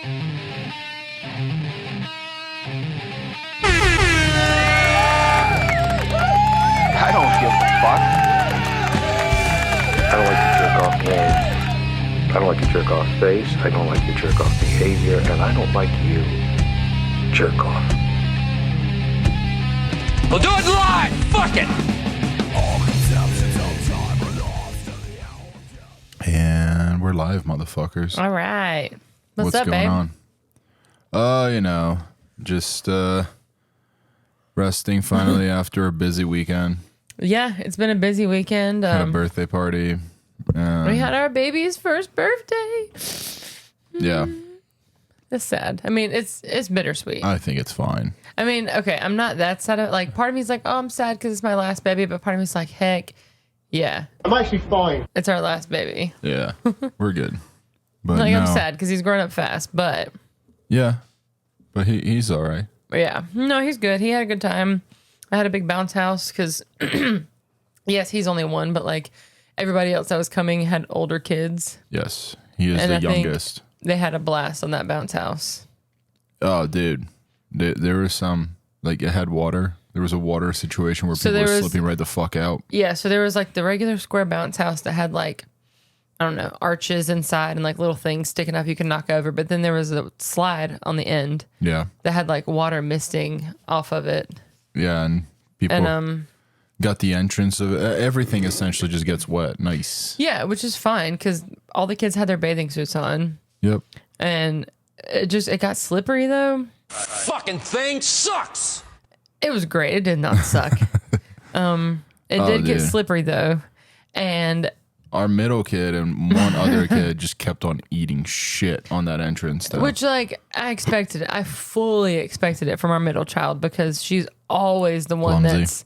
I don't give a fuck. I don't like your jerk off name. I don't like your jerk off face. I don't like your jerk off behavior. And I don't like you, jerk off. We'll do it live! Fuck it! And we're live, motherfuckers. All right. What's up, going babe? on? You know, just resting finally after a busy weekend. Yeah, it's been a busy weekend. Had a birthday party. We had our baby's first birthday. Yeah. It's sad. I mean, it's bittersweet. I think it's fine. I mean, okay, I'm not that sad. Like, part of me's like, oh, I'm sad because it's my last baby. But part of me's like, heck, yeah. I'm actually fine. It's our last baby. Yeah, we're good. But Like, no. I'm sad because he's growing up fast. But Yeah, but he's all right. yeah, no, he's good. He had a good time. I had a big bounce house because, yes, he's only one, but like everybody else that was coming had older kids. Yes, he is And the I think youngest. They had a blast on that bounce house. Oh, dude. There was some, like, it had water. There was a water situation where people were slipping right the fuck out. Yeah, so there was like the regular square bounce house that had like, I don't know, arches inside and like little things sticking up you can knock over. But then there was a slide on the end Yeah. that had like water misting off of it. Yeah, and people And got the entrance of everything essentially just gets wet. Nice. yeah, which is fine because all the kids had their bathing suits on. Yep. And it got slippery though. Fucking thing sucks! It was great. It did not suck. It did get dude. slippery though. And Our middle kid and one other kid just kept on eating shit on that entrance. Though. which, like, I expected it. I fully expected it from our middle child because she's always the one Clumsy. that's.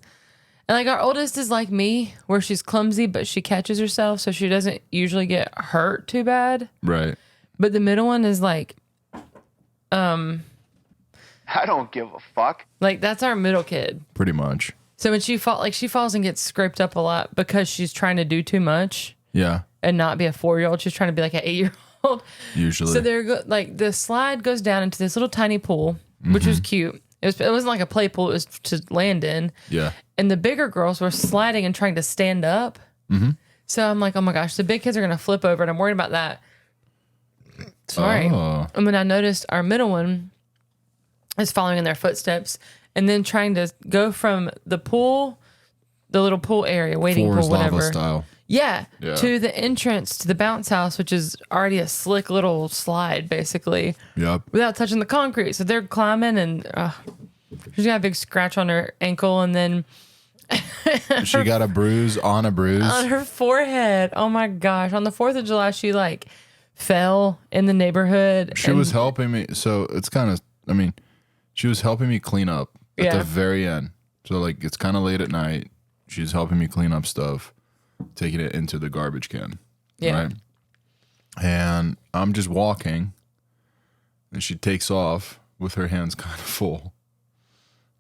And, like, our oldest is like me, where she's clumsy, but she catches herself, so she doesn't usually get hurt too bad. Right. But the middle one is like, I don't give a fuck. like, that's our middle kid. Pretty much. So when she falls and gets scraped up a lot because she's trying to do too much Yeah. and not be a 4-year-old. She's trying to be like an 8-year-old. Usually. So like the slide goes down into this little tiny pool, which was cute. It wasn't like a play pool; it was to land in. Yeah. And the bigger girls were sliding and trying to stand up. So I'm like, oh my gosh, the big kids are gonna flip over, and I'm worried about that. Sorry. Oh. And then I noticed our middle one is following in their footsteps, and then trying to go from the pool, the little pool area, waiting Floor is pool, lava whatever. style. Yeah, Yeah. to the entrance to the bounce house, which is already a slick little slide, basically, Yep. without touching the concrete. So they're climbing, and she's got a big scratch on her ankle, and then She got a bruise on a bruise. on her forehead. Oh my gosh! On the 4th of July, she like fell in the neighborhood. She was helping me. So it's kind of, I mean, she was helping me clean up at Yeah. the very end. So, like, it's kind of late at night. She's helping me clean up stuff, taking it into the garbage can. Yeah. Right? And I'm just walking, and she takes off with her hands kind of full,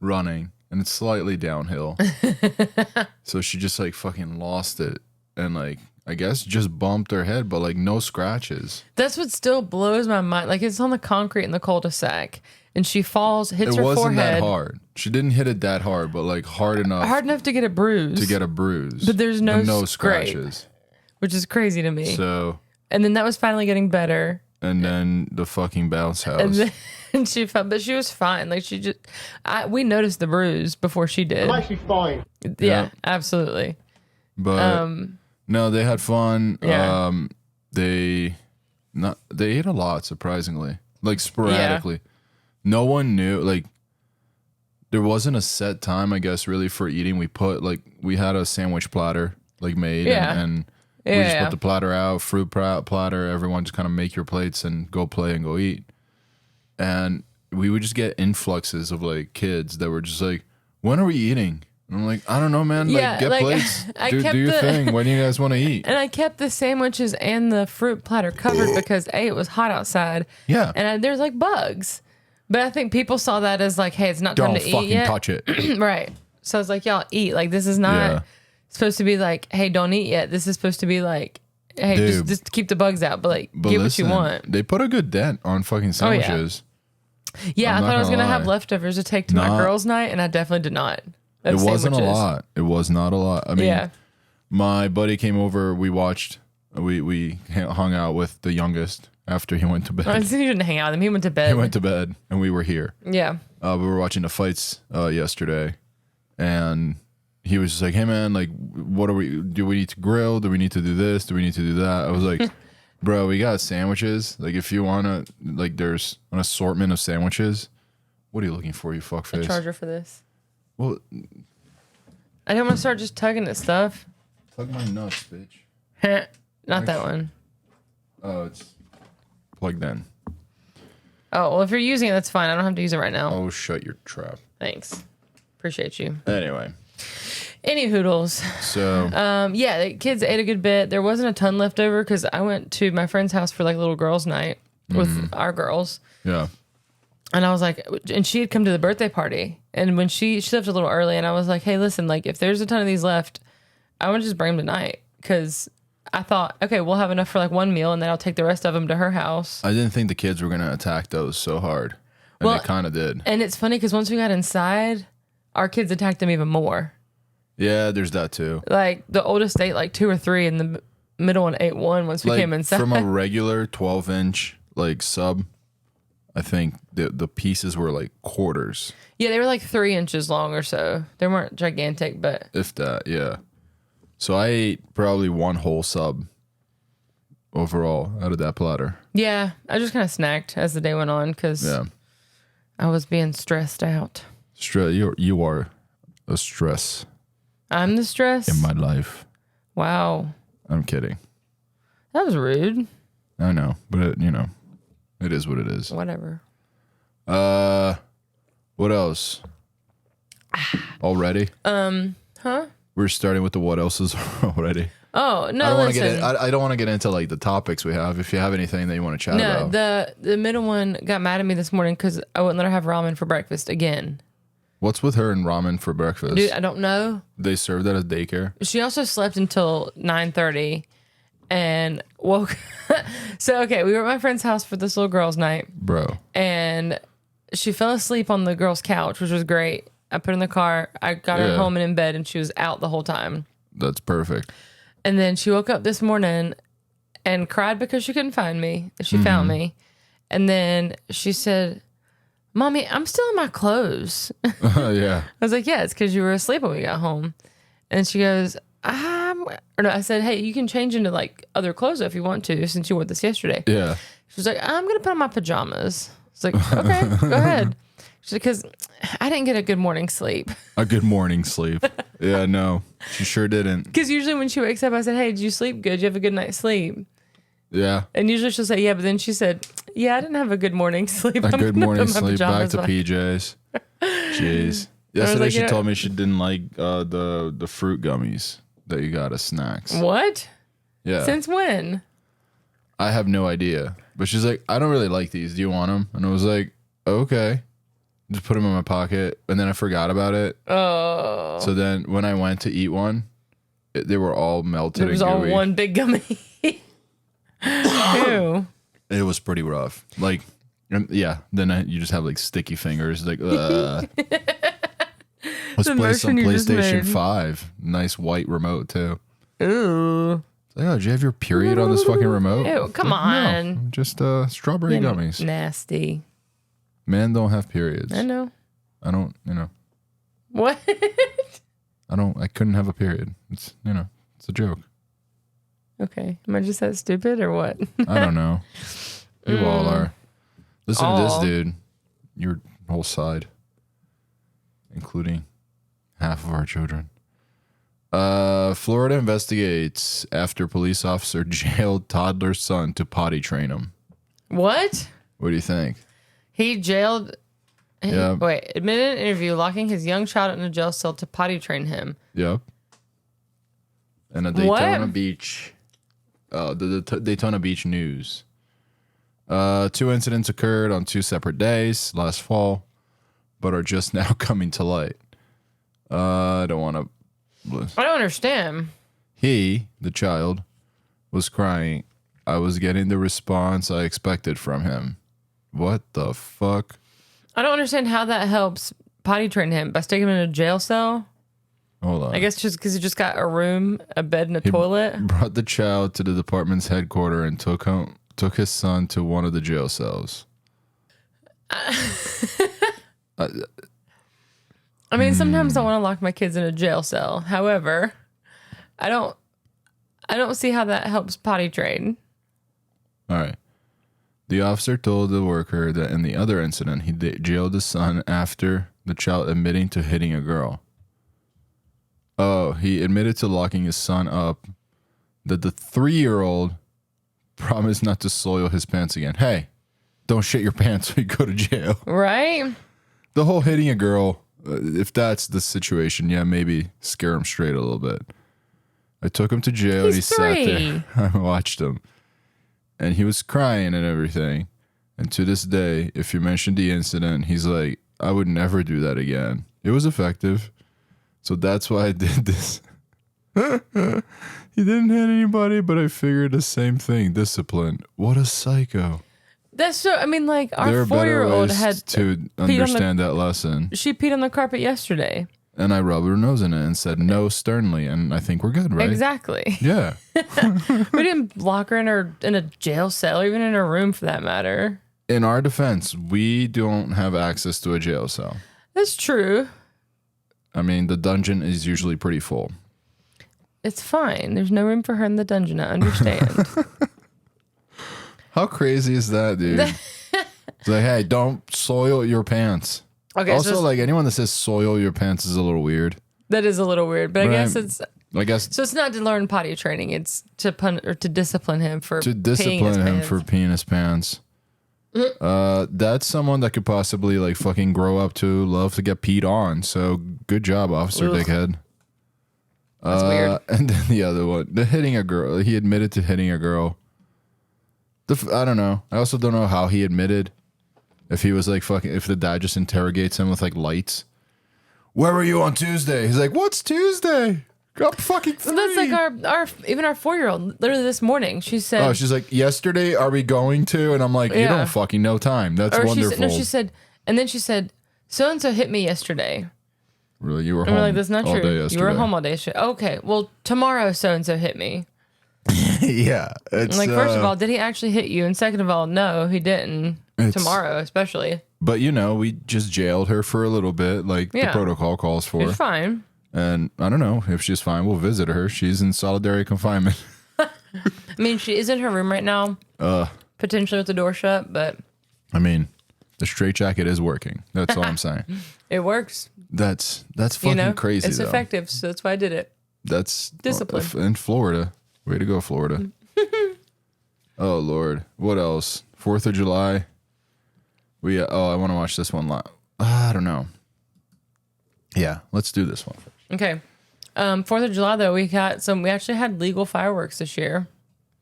running, and it's slightly downhill. So she just, like, fucking lost it. And, like, I guess just bumped her head, but, like, no scratches. That's what still blows my mind. Like, it's on the concrete in the cul-de-sac, and she falls, hits It her wasn't forehead that hard. She didn't hit it that hard, but, like, hard enough to get a bruise, to get a bruise. But there's no scrape. scratches. which is crazy to me. So, And then that was finally getting better. and then the fucking bounce house. And then she fell, but she was fine. Like we noticed the bruise before she did. I'm actually fine. Yeah, absolutely. But no, they had fun. Yeah. They ate a lot, surprisingly. Like, sporadically. No one knew, like, there wasn't a set time, I guess, really, for eating. We had a sandwich platter, like, made. Yeah. And we just put the platter out, fruit platter. Everyone just kind of make your plates and go play and go eat. And we would just get influxes of, like, kids that were just like, when are we eating? And I'm like, I don't know, man. Yeah, Like, get like, plates. I Do kept your the- thing. When do you guys want to eat? And I kept the sandwiches and the fruit platter covered because it was hot outside. Yeah. And there's like bugs. But I think people saw that as like, hey, it's not time Don't to eat fucking yet. touch it. Right. So I was like, y'all eat. Like, this is not Yeah. supposed to be like, hey, don't eat yet. This is supposed to be like, hey, Dude. just keep the bugs out, but like get what you want. They put a good dent on fucking sandwiches. Yeah, I I'm thought not I was gonna gonna have lie. leftovers to take to my girls' night, and I definitely did not. It Of wasn't a sandwiches. lot. It was not a lot. I mean, Yeah. my buddy came over. We watched. We hung out with the youngest after he went to bed. I said he didn't hang out with him. He went to bed. He went to bed, and we were here. Yeah. We were watching the fights yesterday, and he was just like, "Hey man, like, what are we? Do we need to grill? Do we need to do this? Do we need to do that?" I was like, "Bro, we got sandwiches. Like, if you wanna, like, there's an assortment of sandwiches. What are you looking for, you fuckface?" A charger for this. Well, I didn't want to start just tugging at stuff. tug my nuts, bitch. Not that one. Oh, it's plugged in. Oh, well, if you're using it, that's fine. I don't have to use it right now. Oh, shut your trap. Thanks. Appreciate you. Anyway, Any hoodles. so Yeah, the kids ate a good bit. There wasn't a ton left over because I went to my friend's house for like little girls' night with our girls. yeah, And I was like, and she had come to the birthday party. And when she left a little early, and I was like, hey, listen, like if there's a ton of these left, I want to just bring them tonight. Because I thought, okay, we'll have enough for like one meal, and then I'll take the rest of them to her house. I didn't think the kids were gonna attack those so hard, and Well, they kind of did. And it's funny because once we got inside, our kids attacked them even more. Yeah, there's that too. Like the oldest ate like 2 or 3, and the middle one ate 1 once we Like came inside. from a regular 12-inch like sub, I think the pieces were like quarters, Yeah, they were like 3 inches long or so. They weren't gigantic, but if that. Yeah. So I ate probably one whole sub overall out of that platter. yeah, I just kind of snacked as the day went on because Yeah. I was being stressed out. You are a stress I'm the stress. in my life. Wow, I'm kidding. that was rude. I know, but it is what it is. Whatever. What else? Already? Huh? We're starting with the what else's already. Oh no! I don't want to listen. get. I don't want to get into like the topics we have. If you have anything that you want to chat No, about, the middle one got mad at me this morning because I wouldn't let her have ramen for breakfast again. what's with her and ramen for breakfast? Dude, I don't know. They serve that at daycare. She also slept until 9:30 and woke. So okay, we were at my friend's house for this little girls' night, Bro, and she fell asleep on the girls' couch, which was great. I put her in the car. I got her Yeah. home and in bed, and she was out the whole time. that's perfect. And then she woke up this morning and cried because she couldn't find me. She found me. And then she said, Mommy, I'm still in my clothes. Yeah. I was like, yeah, it's because you were asleep when we got home. And she goes, or no, I said, hey, you can change into like other clothes if you want to, since you wore this yesterday. Yeah. She was like, I'm going to put on my pajamas. It's like, okay, go ahead. She's like, because I didn't get a good morning's sleep. A good morning sleep. Yeah, no, she sure didn't. Because usually when she wakes up, I said, hey, did you sleep good? Did you have a good night's sleep? Yeah. And usually she'll say, yeah, but then she said, yeah, I didn't have a good morning's sleep. A I'm good gonna morning put my sleep. Back pajamas to on." PJs. Jeez. Yesterday like, she yeah. told me she didn't like the fruit gummies that you got as snacks. What? Yeah. Since when? I have no idea. But she's like, I don't really like these. Do you want them? And I was like, okay. Just put them in my pocket. And then I forgot about it. Oh. So then when I went to eat one, they were all melted It was and all gooey. one big gummy. Ew. It was pretty rough. Like, yeah. Then you just have like sticky fingers. Like, let's The play some motion you just PlayStation made. 5. Nice white remote too. Ooh. Like, oh, did you have your period on this fucking remote? Ew, come Like, on. No, just strawberry gummies. Nasty. Men don't have periods. I know. I don't, What? I couldn't have a period. It's, it's a joke. Okay. Am I just that stupid or what? I don't know. You all are. Listen to this, All. dude. Your whole side, including half of our children. Florida investigates after police officer jailed toddler son to potty train him. What? What do you think? He jailed. Yeah. Wait, admitted in an interview locking his young child in a jail cell to potty train him. Yep. And a Daytona What? Beach. The Daytona Beach News. 2 incidents occurred on 2 separate days last fall, but are just now coming to light. I don't want to. I don't understand. He, the child, was crying, I was getting the response I expected from him. What the fuck? I don't understand how that helps potty train him by sticking him in a jail cell. Hold on. I guess just because he just got a room, a bed, and a toilet. Brought the child to the department's headquarters and took his son to one of the jail cells. I mean, sometimes I want to lock my kids in a jail cell. However, I don't see how that helps potty train. All right. The officer told the worker that in the other incident, he jailed his son after the child admitting to hitting a girl. Oh, he admitted to locking his son up, that the 3-year-old promised not to soil his pants again. Hey, don't shit your pants when you go to jail. Right? The whole hitting a girl, if that's the situation, yeah, maybe scare him straight a little bit. I took him to jail and he sat there. I watched him. And he was crying and everything. And to this day, if you mention the incident, he's like, I would never do that again. It was effective. So that's why I did this. He didn't hit anybody, but I figured the same thing. Discipline. What a psycho. That's so, I mean, like, our There are better 4-year-old ways had to understand that lesson. She peed on the carpet yesterday. And I rubbed her nose in it and said no sternly, and I think we're good, right? Exactly. Yeah. We didn't lock her in a jail cell, or even in her room for that matter. In our defense, we don't have access to a jail cell. That's true. I mean, the dungeon is usually pretty full. It's fine. There's no room for her in the dungeon. I understand. How crazy is that, dude? It's like, hey, don't soil your pants. Okay. Also, so like anyone that says soil your pants is a little weird. that is a little weird, but Right. I guess it's So it's not to learn potty training. It's to to discipline him for to peeing discipline his him pants. for peeing his pants. That's someone that could possibly like fucking grow up to love to get peed on. So good job, Officer Ugh. Dickhead. That's weird. And then the other one, the hitting a girl. He admitted to hitting a girl. I don't know. I also don't know how he admitted. If he was like fucking, if the dad just interrogates him with like lights. Where were you on Tuesday? He's like, what's Tuesday? I'm fucking 3. Well, that's like our even our 4-year-old. Literally this morning, she said. Oh, she's like, yesterday, are we going to? And I'm like, you Yeah. don't fucking know time. That's or wonderful. she said, and then she said, so and so hit me yesterday. Really, you were And home we're like, that's not all true. day You yesterday. were home all day. Okay, well, tomorrow so and so hit me. Yeah. It's, Like, first of all, did he actually hit you? And second of all, no, he didn't. Tomorrow, especially. But, you know, we just jailed her for a little bit, like the Yeah. protocol calls for. It's fine. And I don't know if she's fine. We'll visit her. She's in solitary confinement. I mean, she is in her room right now, potentially with the door shut, but I mean, the straitjacket is working. That's all I'm saying. it works. That's fucking You know, crazy, it's though. effective, so that's why I did it. That's Discipline. in Florida. Way to go, Florida. Oh, Lord. What else? 4th of July. I want to watch this one live. I don't know. Yeah, let's do this one. Okay. 4th of July, though, we actually had legal fireworks this year.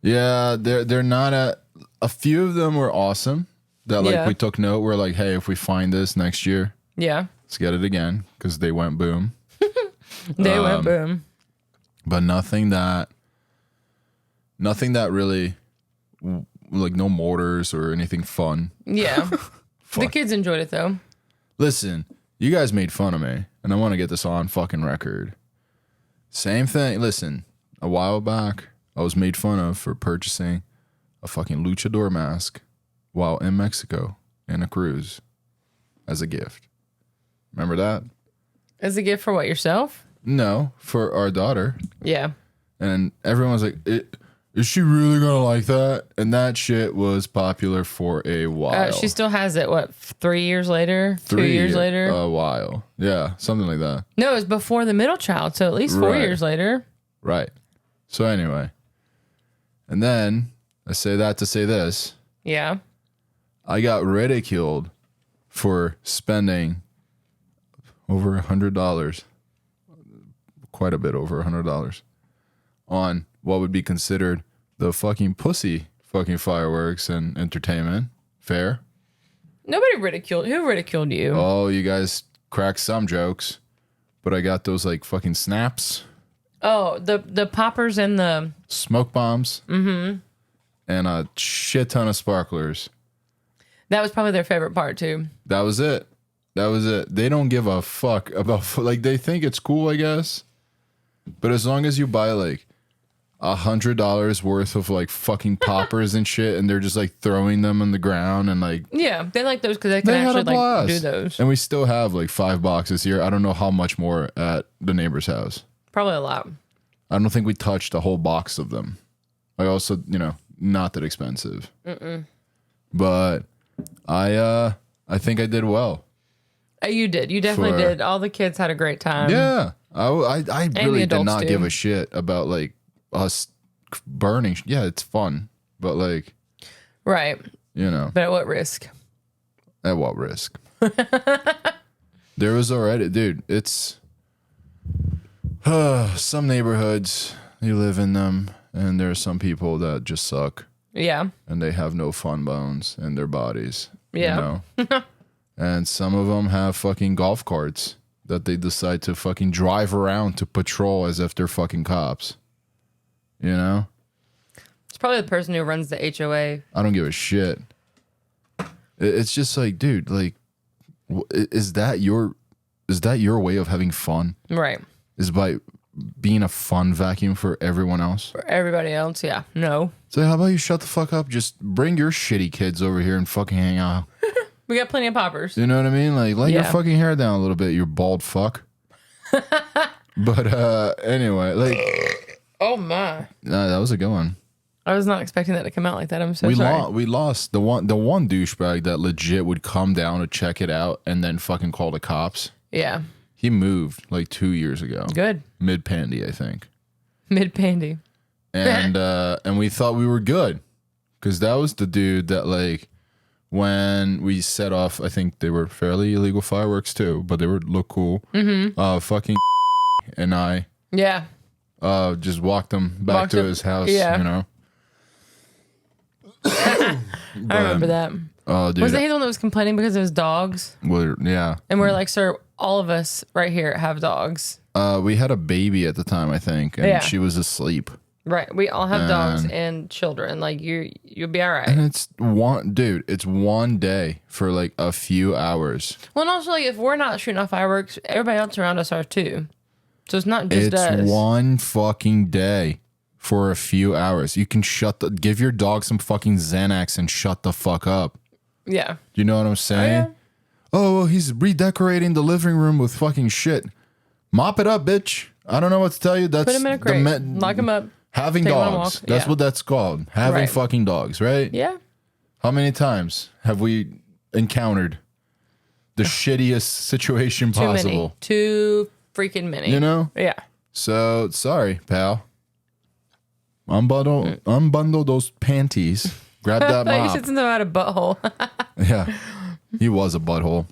Yeah, they're not a few of them were awesome. That like Yeah. we took note. We're like, hey, if we find this next year, Yeah. let's get it again because they went boom. They went boom. But nothing that really like no mortars or anything fun. Yeah. The kids enjoyed it, though. Listen, you guys made fun of me, and I want to get this on fucking record. Same thing. Listen, a while back, I was made fun of for purchasing a fucking luchador mask while in Mexico in a cruise as a gift. Remember that? As a gift for what, yourself? No, for our daughter. Yeah. And everyone was like, is she really going to like that? And that shit was popular for a while. She still has it, what, 3 years later? 2 years later? A while. Yeah, something like that. No, it was before the middle child, so at least 4 Right. years later. Right. So anyway. And then, I say that to say this. Yeah. I got ridiculed for spending over $100. Quite a bit over $100. On what would be considered the fucking pussy fucking fireworks and entertainment. Fair? Nobody ridiculed. Who ridiculed you? Oh, you guys cracked some jokes. But I got those like fucking snaps. Oh, the poppers and the smoke bombs. Mm-hmm. And a shit ton of sparklers. That was probably their favorite part too. That was it. They don't give a fuck about, like, they think it's cool, I guess. But as long as you buy like $100 worth of like fucking poppers and shit, and they're just like throwing them on the ground and like, yeah, they like those because they can they had a actually like blast. do those. And we still have like 5 boxes here. I don't know how much more at the neighbor's house. Probably a lot. I don't think we touched a whole box of them. I also, not that expensive. But I think I did well. You did. You definitely did. All the kids had a great time. Yeah. I really did not too. give a shit about like us burning. Yeah, it's fun. But like, Right. But at what risk? At what risk? There was already, dude, it's some neighborhoods, you live in them, and there are some people that just suck. Yeah. And they have no fun bones in their bodies. Yeah. And some of them have fucking golf carts that they decide to fucking drive around to patrol as if they're fucking cops. It's probably the person who runs the HOA. I don't give a shit. It's just like, dude, like, is that your way of having fun? Right. Is by being a fun vacuum for everyone else? For everybody else, yeah. No. So how about you shut the fuck up? Just bring your shitty kids over here and fucking hang out. We got plenty of poppers. You know what I mean? Like, let your fucking hair down a little bit, you bald fuck. But anyway, like, oh my. that was a good one. I was not expecting that to come out like that. I'm so sorry. We lost the one douchebag that legit would come down to check it out and then fucking call the cops. Yeah. He moved like 2 years ago. Good. Mid-pandy, I think. Mid-pandy. And we thought we were good because that was the dude that, like, when we set off, I think they were fairly illegal fireworks too, but they would look cool. Mm-hmm. Fucking and I just walked him back to his house. Yeah. I remember that. Oh, dude. Was he the one that was complaining because of his dogs? Well, yeah. And we're like, sir, all of us right here have dogs. We had a baby at the time, I think, and she was asleep. Right. We all have dogs and children. Like, you'll be all right. And it's one day for like a few hours. Well, and also, like, if we're not shooting off fireworks, everybody else around us are too. So it's not just us. It's one fucking day for a few hours. You can give your dog some fucking Xanax and shut the fuck up. Yeah. You know what I'm saying? Oh, well, he's redecorating the living room with fucking shit. Mop it up, bitch. I don't know what to tell you. That's put him in a crate. Lock him up. Having dogs. That's what that's called. Having fucking dogs, right? Yeah. How many times have we encountered the shittiest situation possible? Too freaking many. You know? Yeah. So, sorry, pal. Unbundle those panties. Grab that You mop. said something about a butthole. Yeah. He was a butthole.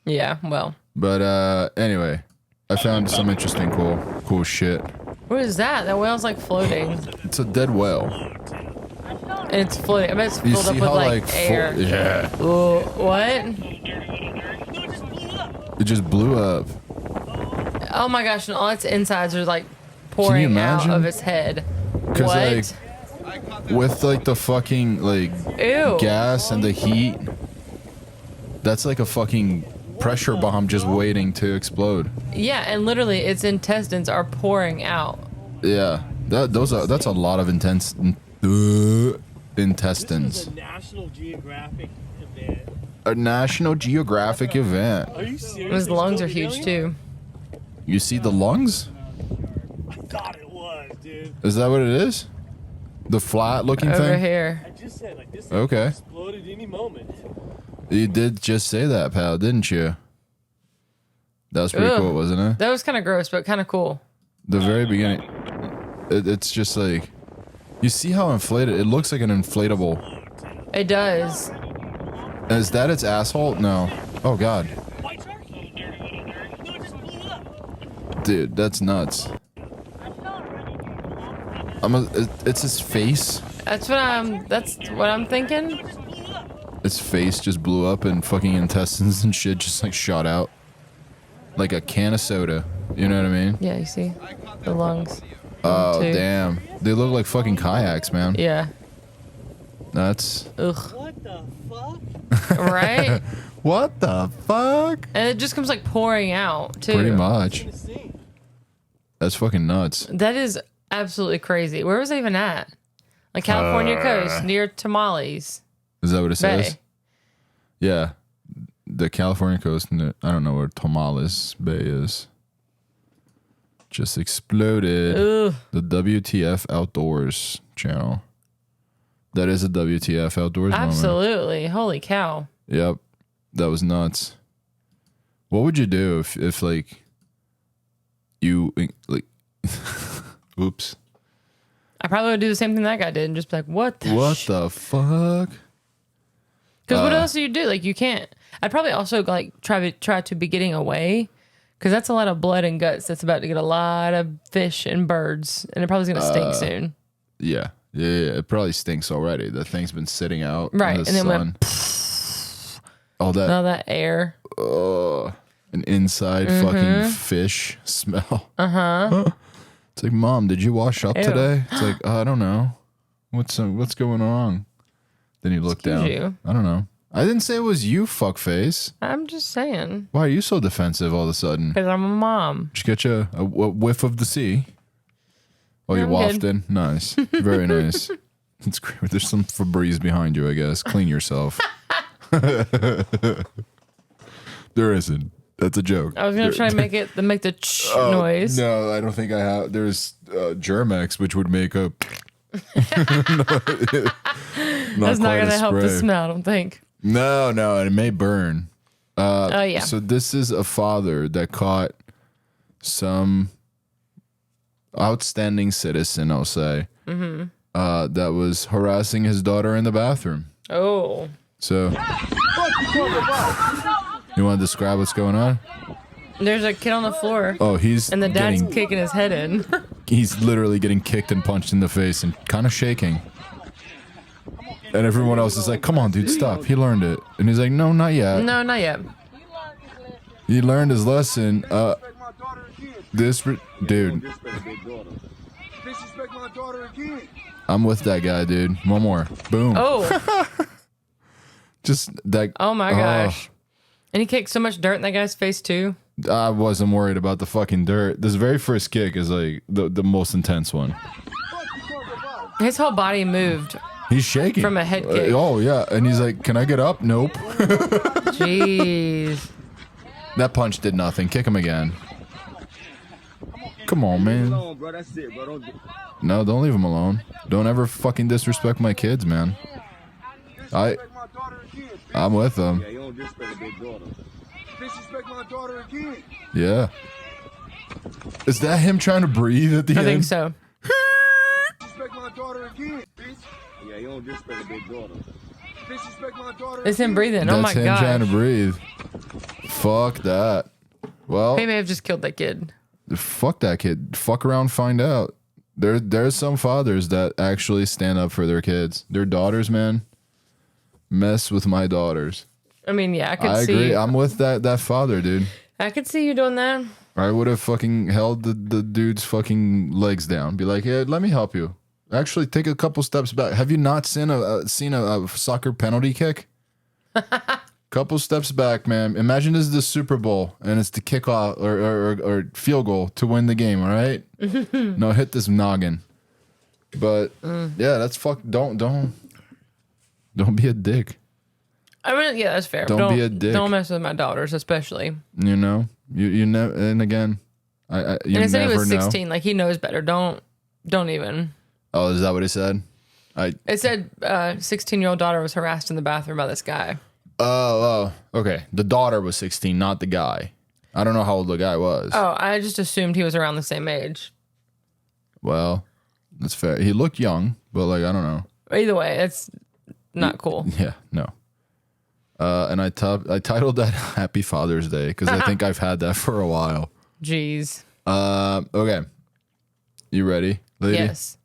Yeah, well. But anyway, I found some interesting cool shit. What is that? That whale's like floating. It's a dead whale. And it's floating. I bet it's You filled up see with how like air. yeah. Ooh, what? It just blew up. Oh my gosh, and all its insides are like pouring out of its head. What? Like, with like the fucking like Ew. gas and the heat, that's like a fucking pressure bomb just waiting to explode. Yeah, and literally its intestines are pouring out. Yeah, that's a lot of intestines. This is a National Geographic event. A National Geographic event. Are you serious? His lungs are huge too. You see the lungs? I thought it was, dude. Is that what it is? The flat looking Over thing? here. I just said like this. Okay. Exploded any moment. You did just say that, pal, didn't you? That was pretty cool, wasn't it? That was kind of gross, but kind of cool. The very beginning. It's just like, you see how inflated? It looks like an inflatable. It does. Is that its asshole? No. Oh God, White shark? No, it just blew up. dude, that's nuts. It's his face. That's what I'm thinking. His face just blew up and fucking intestines and shit just like shot out. like a can of soda. You know what I mean? Yeah, you see the lungs. Oh, Two. damn. They look like fucking kayaks, man. Yeah. That's... Ugh. What the fuck? Right? What the fuck? And it just comes like pouring out too. Pretty much. That's fucking nuts. That is absolutely crazy. Where was it even at? Like California coast near Tamales Is that what it Bay. says? Yeah. The California coast. I don't know where Tamales Bay is. Just exploded. Ugh. The WTF Outdoors channel. That is a WTF Outdoors moment. Absolutely. Holy cow. Yep. That was nuts. What would you do if like you like oops. I probably would do the same thing that guy did and just be like, what the The fuck? Because what else do you do? Like, you can't. I'd probably also like try to be getting away, because that's a lot of blood and guts. That's about to get a lot of fish and birds, and it probably is going to stink soon. Yeah. It probably stinks already. The thing's been sitting out Right, in the and then sun. All that All that air. an inside fucking fish smell. It's like, Mom, did you wash up Ew. today? It's like, I don't know. What's going on? Then you look Excuse down. you. I don't know. I didn't say it was you, fuckface. I'm just saying. Why are you so defensive all of a sudden? Because I'm a mom. Did you get you a whiff of the sea? Oh, you I'm wafted? Nice. Very nice. It's great. There's some Febreze behind you, I guess. Clean yourself. There isn't. That's a joke. I was going to try to make the noise. No, I don't think I have. There's Germex, which would make a... That's not going to help the spray. smell, I don't think. No, it may burn. Oh, yeah. So this is a father that caught some outstanding citizen, I'll say, that was harassing his daughter in the bathroom. Oh. So, you want to describe what's going on? There's a kid on the floor. Oh, he's And the dad's getting, kicking his head in. he's literally getting kicked and punched in the face and kind of shaking. And everyone else is like, come on, dude, stop. He learned it. And he's like, no, not yet. No, not yet. He learned his lesson. Dude, I'm with that guy, dude. One more. Boom. Oh. Just that. Oh, my gosh. And he kicked so much dirt in that guy's face, too. I wasn't worried about the fucking dirt. This very first kick is like the most intense one. His whole body moved. He's shaking. From a head kick. Oh, yeah. And he's like, can I get up? Nope. Jeez. That punch did nothing. Kick him again. Come on, man. No, don't leave him alone. Don't ever fucking disrespect my kids, man. I'm with them. Yeah. Is that him trying to breathe at the end? I think so. It's him breathing. Oh, my That's him trying to gosh. breathe. Fuck that. Well, He may have just killed that kid. fuck that kid. Fuck around, find out. There's some fathers that actually stand up for their kids. Their daughters, man. Mess with my daughters. I mean, yeah, I agree. I'm with that father, dude. I could see you doing that. I would have fucking held the dude's fucking legs down. Be like, hey, let me help you. Actually, take a couple steps back. Have you not seen a soccer penalty kick? Couple steps back, man. Imagine this is the Super Bowl and it's the kickoff or field goal to win the game. All right? No, hit this noggin. But yeah, that's fuck. Don't be a dick. I mean, yeah, that's fair. Don't be a dick. Don't mess with my daughters, especially. You know, you never. And again, you And I said never he was know. 16. Like, he knows better. Don't even. Oh, is that what he said? It said 16-year-old daughter was harassed in the bathroom by this guy. Oh, okay. The daughter was 16, not the guy. I don't know how old the guy was. Oh, I just assumed he was around the same age. Well, that's fair. He looked young, but like I don't know. Either way, it's not cool. Yeah, no. And I titled that Happy Father's Day because I think I've had that for a while. Jeez. Okay. You ready, lady? Yes.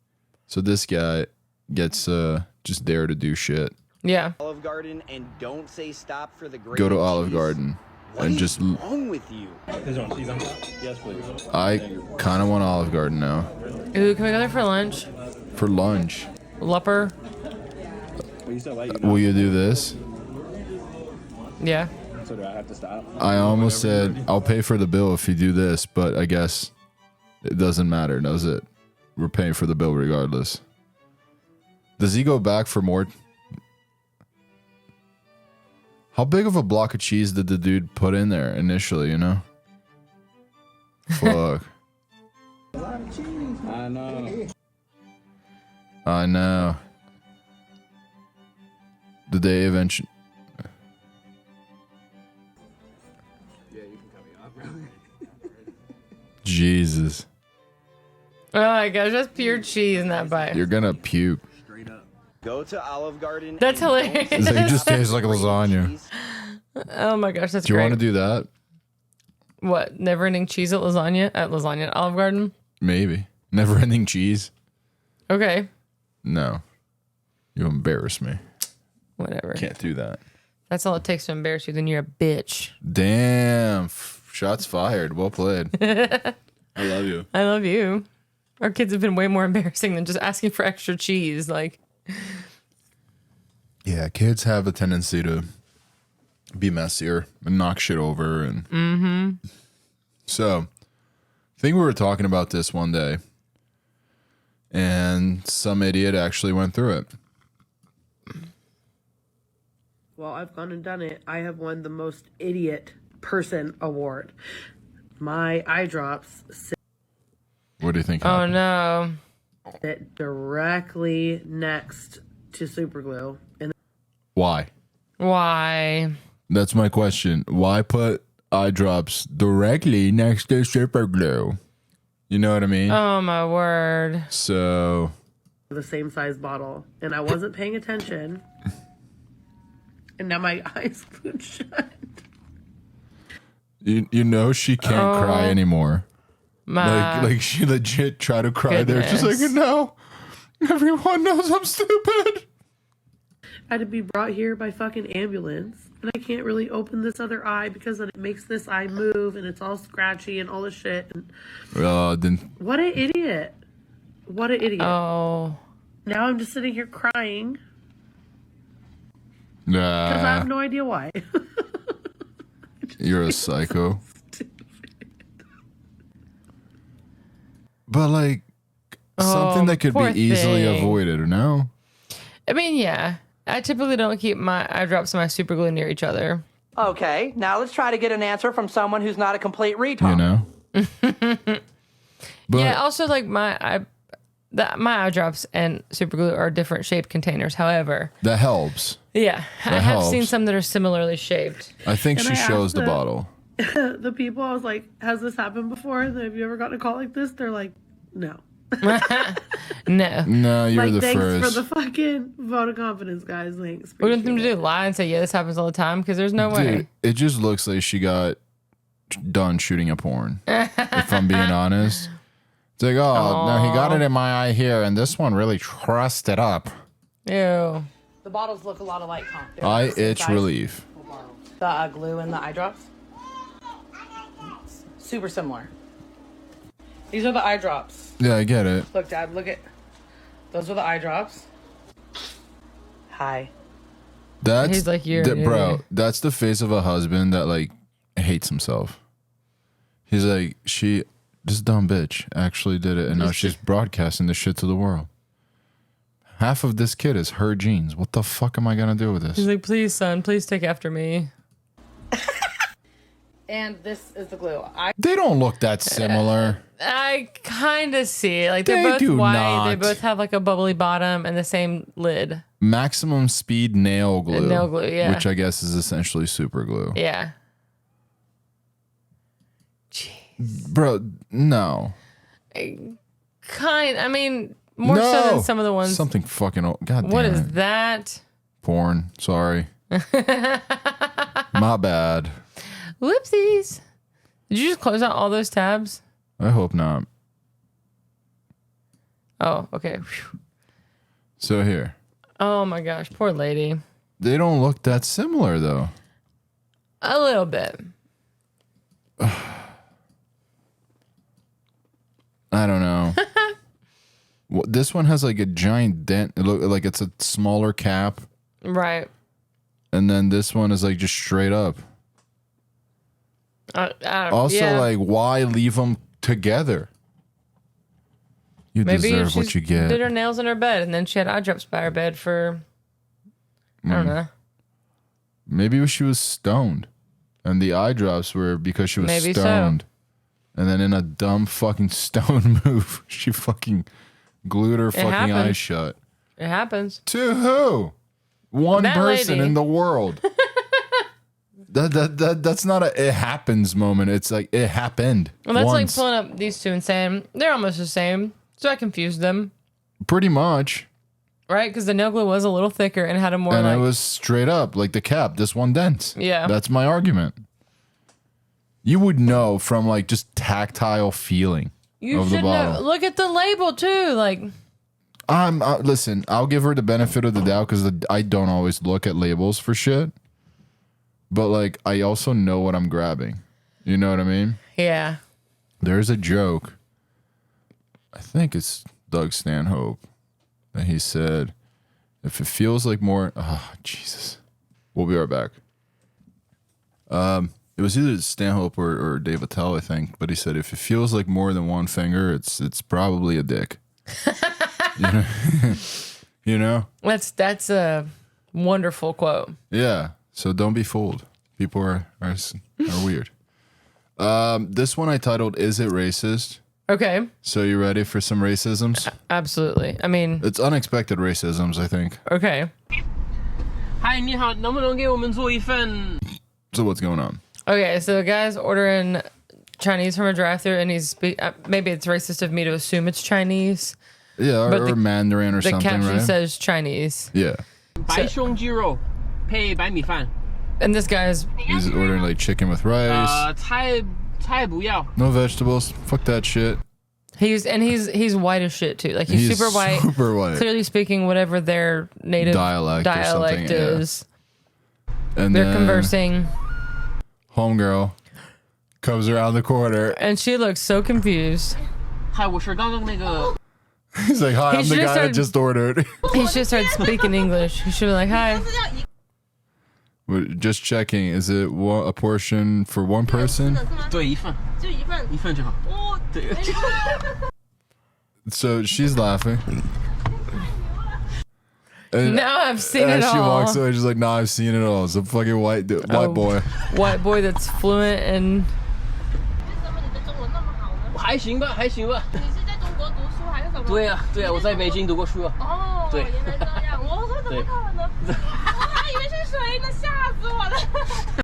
So this guy gets just dare to do shit. Yeah. Olive Garden and don't say stop for the great Go to cheese. Olive Garden. and just. wrong with you? There's no cheese on top? Yes, please. I kind of want Olive Garden now. Ooh, can we go there for lunch? For lunch. Lupper. Well, you still like Will you do this? Yeah. So do I have to stop? I almost said I'll pay for the bill if you do this, but I guess it doesn't matter, does it? We're paying for the bill regardless. Does he go back for more? How big of a block of cheese did the dude put in there initially, you know? Fuck. I know. I know. Did they eventually... Yeah, you can cut me off, bro. Jesus. Oh my gosh, that's pure cheese in that bite. You're gonna puke. Go to Olive Garden. That's hilarious. It's like, it just tastes like lasagna. Oh my gosh, that's Do you great. want to do that? What? Never ending cheese at lasagna? At lasagna at Olive Garden? Maybe. Never ending cheese? Okay. No. You embarrass me. Whatever. Can't do that. That's all it takes to embarrass you. Then you're a bitch. Damn. Shots fired. Well played. I love you. I love you. Our kids have been way more embarrassing than just asking for extra cheese. Like, Yeah, kids have a tendency to be messier and knock shit over. And So, I think we were talking about this one day, and some idiot actually went through it. Well, I've gone and done it. I have won the most idiot person award. My eye drops What do you think oh happened? no. sit directly next to super glue. And Why? Why? That's my question. Why put eye drops directly next to super glue? You know what I mean? Oh my word. So, the same size bottle. And I wasn't paying attention. And now my eyes glued shut. you know she can't cry anymore. My Like she legit tried to cry there. She's like, goodness. no, everyone knows I'm stupid. I had to be brought here by fucking ambulance. And I can't really open this other eye because then it makes this eye move and it's all scratchy and all this shit. And Then what an idiot. What an idiot. Oh. Now I'm just sitting here crying because I have no idea why. you're a psycho. But like something that could poor be easily thing. avoided, or no? I mean, yeah. I typically don't keep my eye drops and my super glue near each other. Okay, now let's try to get an answer from someone who's not a complete retard. You know. But Yeah, also like my eye drops and super glue are different shaped containers. However, that helps. yeah, I That have seen helps. some that are similarly shaped. I think And she I shows asked the the- bottle. The people, I was like, has this happened before? Have you ever gotten a call like this? They're like, no. No. No, you're Like, the thanks first. for the fucking vote of confidence, guys. Thanks. We want them to Appreciate do lie and say, yeah, this happens all the time because there's no way. Dude, it just looks like she got done shooting a porn. If I'm being honest. It's like, oh, no, he got it in my eye here, and this one really trussed it up. Ew. The bottles look a lot alike, huh? They're Eye the same itch size. relief. The glue and the eye drops. Super similar. These are the eye drops. Yeah, I get it. Look, Dad, look at. Those are the eye drops. Hi. That's He's like, you're an bro. idiot. That's the face of a husband that like hates himself. He's like, this dumb bitch actually did it, and now she's broadcasting this shit to the world. Half of this kid is her genes. What the fuck am I gonna do with He's this? like, please, son, please take after me. And this is the glue. They don't look that similar. I kind of see it. Like, They they're both do white. not. They both have like a bubbly bottom and the same lid. Maximum speed nail glue. Nail glue, yeah. Which I guess is essentially super glue. Yeah. Bro, no. I mean, more so No! than some of the ones. Something fucking old. God damn What it. is that? Porn. Sorry. My bad. Whoopsies. Did you just close out all those tabs? I hope not. Oh, okay. Whew. So here. Oh my gosh, poor lady. They don't look that similar though. A little bit. I don't know. Well, this one has like a giant dent. It look like it's a smaller cap. Right. And then this one is like just straight up. Also, like, why leave them together? You deserve what you get. Did her nails in her bed, and then she had eye drops by her bed for, I don't know. Maybe she was stoned, and the eye drops were because she was Maybe stoned. And then in a dumb fucking stone move, she fucking glued her fucking eyes shut. It happens. To who? One That person lady. in the world. That's not a it happens moment. It's like it happened. Well, that's once. like pulling up these two and saying they're almost the same. So I confused them. Pretty much. Right? Because the nail glue was a little thicker and had a more And like... it was straight up, like the cap. This one dense. Yeah. That's my argument. You would know from like just tactile feeling You of the should know. bottle. Look at the label too. Like, Listen, I'll give her the benefit of the doubt because I don't always look at labels for shit. But like, I also know what I'm grabbing. You know what I mean? yeah. There's a joke. I think it's Doug Stanhope that he said, "If it feels like more." Oh, Jesus. We'll be right back. It was either Stanhope or Dave Attell, I think, but he said if it feels like more than one finger, it's probably a dick. You know? You know? That's a wonderful quote. Yeah. So don't be fooled. People are weird. This one I titled "Is It Racist?" Okay. So you ready for some racisms? Absolutely. I mean, It's unexpected racisms, I think. okay. 嗨，你好，能不能给我们做一份 So what's going on? Okay, so the guy's ordering Chinese from a drive-thru, and maybe it's racist of me to assume it's Chinese. Yeah, But or Mandarin or The something, caption right? says Chinese, Yeah. 白胸鸡肉配白米饭？ and this guy's He's ordering like chicken with rice. 菜不要。 No vegetables. Fuck that shit. he's white as shit too. Like he's super white, Super white. clearly speaking whatever their native Dialect or something, yeah. is. And They're then conversing, homegirl comes around the corner. and she looks so confused. 嗨，我是刚刚那个 He's like, "Hi, He I'm the should've guy that started- just ordered." He should start speaking English. He should be like, "Hi." We're just checking. Is it a portion for one person? 对一份，就一份就好。对。 So she's laughing. And Now I've seen as it she all. walks away, she's like, "Nah, I've seen it all." It's a fucking white boy. White boy that's fluent and 还行吧，还行吧。你是在中国读书还是什么？对呀，对呀，我在北京读过书啊。哦，对原来这样，我说怎么可能？我还以为是谁呢，吓死我了。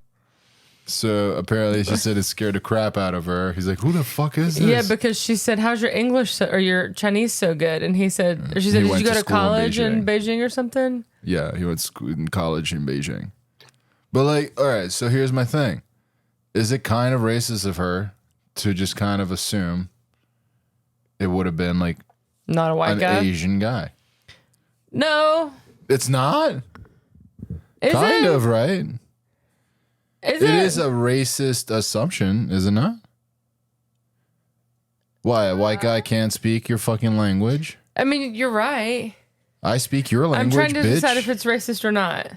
So apparently she said it scared the crap out of her. He's like, "Who the fuck is this?" yeah, because she said, "How's your English or your Chinese so good?" And he said, or she said, He "Did went you go to to school in college in Beijing or something?" Yeah, he went in college in Beijing. But like, all right, so here's my thing. Is it kind of racist of her to just kind of assume it would have been like Not a white an guy. Asian guy? No, It's not? is Kind it? of, right? Is It it? is a racist assumption, is it not? Why? A white guy can't speak your fucking language? I mean, you're right. I speak your I'm language, trying to bitch. decide if it's racist or not.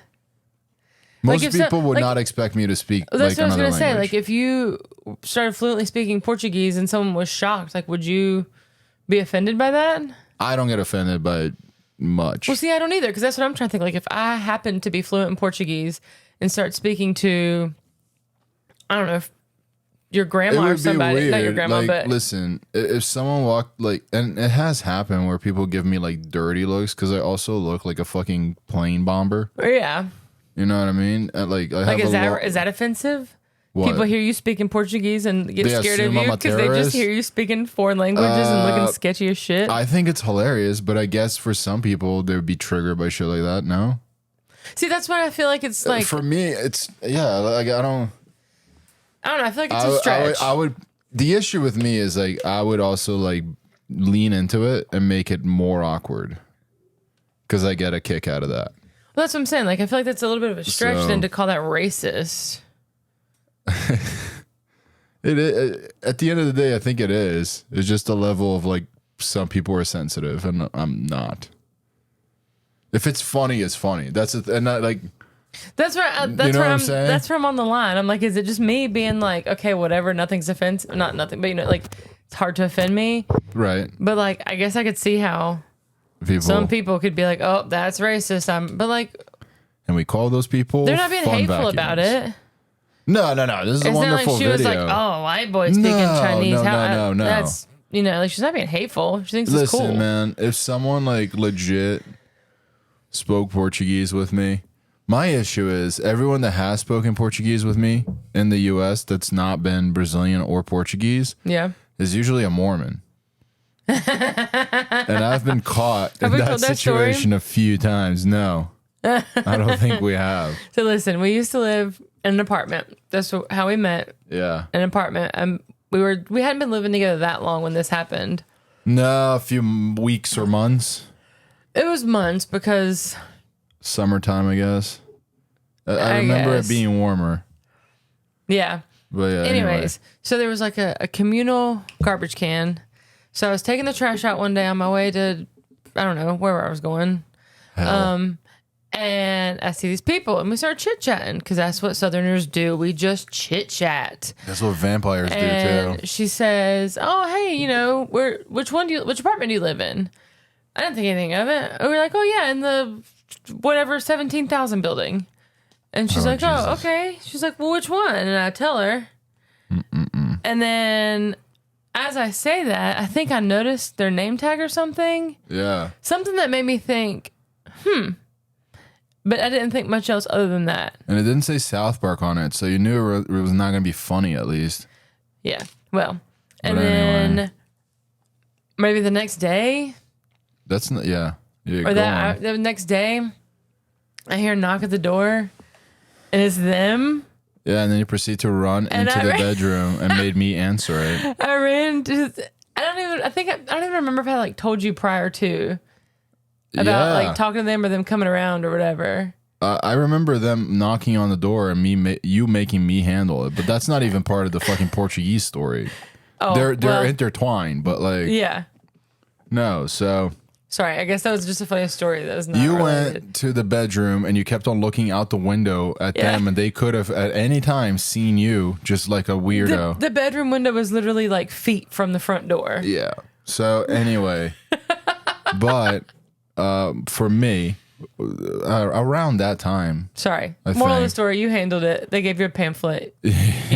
Most if so- people would like- not expect me to speak That's like what I was another gonna say. language. Like, if you started fluently speaking Portuguese and someone was shocked, like, would you be offended by that? I don't get offended by much. Well, see, I don't either, because that's what I'm trying to think. Like, if I happen to be fluent in Portuguese and start speaking to, I don't know, if your It grandma or would be somebody, weird. not your grandma, like, but listen, if someone walked like, and it has happened where people give me like dirty looks because I also look like a fucking plane bomber. yeah, You know what I mean? Like, I like have is that offensive? What? People hear you speaking Portuguese and get They scared of assume you I'm a because they just terrorist? hear you speaking foreign languages and looking sketchy as shit. I think it's hilarious, but I guess for some people they would be triggered by shit like that. No, See, that's why I feel like it's like for me, it's like I don't. I don't know. I feel like it's a stretch. I would. The issue with me is like I would also like lean into it and make it more awkward because I get a kick out of that. Well, that's what I'm saying. Like, I feel like that's a little bit of a stretch So- then to call that racist. At the end of the day, I think it is. It's just a level of like some people are sensitive, and I'm not. If it's funny, it's funny. That's and not like. That's where that's where I'm on the line. I'm like, is it just me being like, okay, whatever, nothing's offensive, not nothing, but like it's hard to offend me, right? But like, I guess I could see how some people could be like, oh, that's racist. But like, and we call those people. They're not being hateful vacuums. about it. No. This is a wonderful like she video. was like, oh, white boy speaking Chinese. No. That's like she's not being hateful. She thinks it's cool. Listen, man, if someone like legit spoke Portuguese with me. My issue is everyone that has spoken Portuguese with me in the U.S. that's not been Brazilian or Portuguese is usually a Mormon. And I've been caught in that situation a few times. No, I don't think we have. So listen, we used to live in an apartment. That's how we met. Yeah. An apartment. We hadn't been living together that long when this happened. No, a few weeks or months. It was months because... Summertime, I guess. I remember it being warmer. Yeah. But yeah. Anyways, so there was like a communal garbage can. So I was taking the trash out one day on my way to, I don't know, wherever I was going. Hell. And I see these people and we start chit-chatting because that's what Southerners do. We just chit-chat. That's what vampires do too. She says, oh, hey, which apartment do you live in? I didn't think anything of it. And we're like, oh yeah, in the whatever 17,000 building. And she's like, Jesus. Oh, okay. She's like, well, which one? And I tell her. And then as I say that, I think I noticed their name tag or something. Yeah. Something that made me think, But I didn't think much else other than that. And it didn't say South Park on it, so you knew it was not going to be funny at least. Yeah. Well, and then maybe the next day. That's not, yeah. Or the next day, I hear a knock at the door. And it's them. Yeah, and then you proceed to run into the bedroom and made me answer it. I ran to. I don't even remember if I like told you prior to about like talking to them or them coming around or whatever. I remember them knocking on the door and you making me handle it, but that's not even part of the fucking Portuguese story. Oh, they're intertwined, but like no. So. Sorry, I guess that was just a funny story. That was not You related. went to the bedroom and you kept on looking out the window at them, and they could have at any time seen you just like a weirdo. The bedroom window was literally like feet from the front door. Yeah. So anyway, but for me, around that time. Sorry. Moral of the story, you handled it. They gave you a pamphlet. You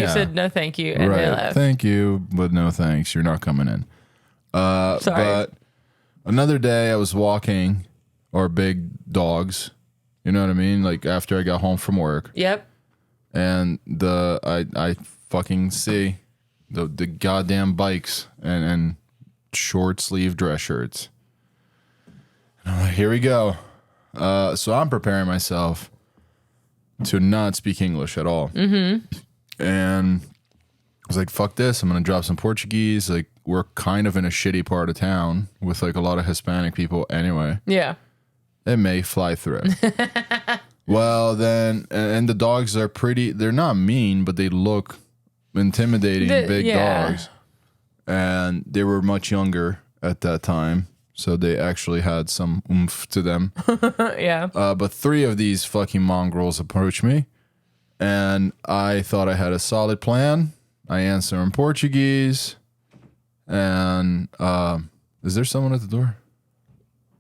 said no thank you, and they left. Thank you, but no thanks. You're not coming in. Sorry. But another day I was walking our big dogs, you know what I mean? Like after I got home from work. Yep. And I fucking see the goddamn bikes and short sleeve dress shirts. And I'm like, here we go. So I'm preparing myself to not speak English at all. Mm-hmm. And I was like, fuck this. I'm going to drop some Portuguese. Like, we're kind of in a shitty part of town with like a lot of Hispanic people anyway. Yeah. It may fly through. Well, then, and the dogs are they're not mean, but they look intimidating, big dogs. And they were much younger at that time. So they actually had some oomph to them. Yeah. But 3 of these fucking mongrels approached me. And I thought I had a solid plan. I answer in Portuguese. And is there someone at the door?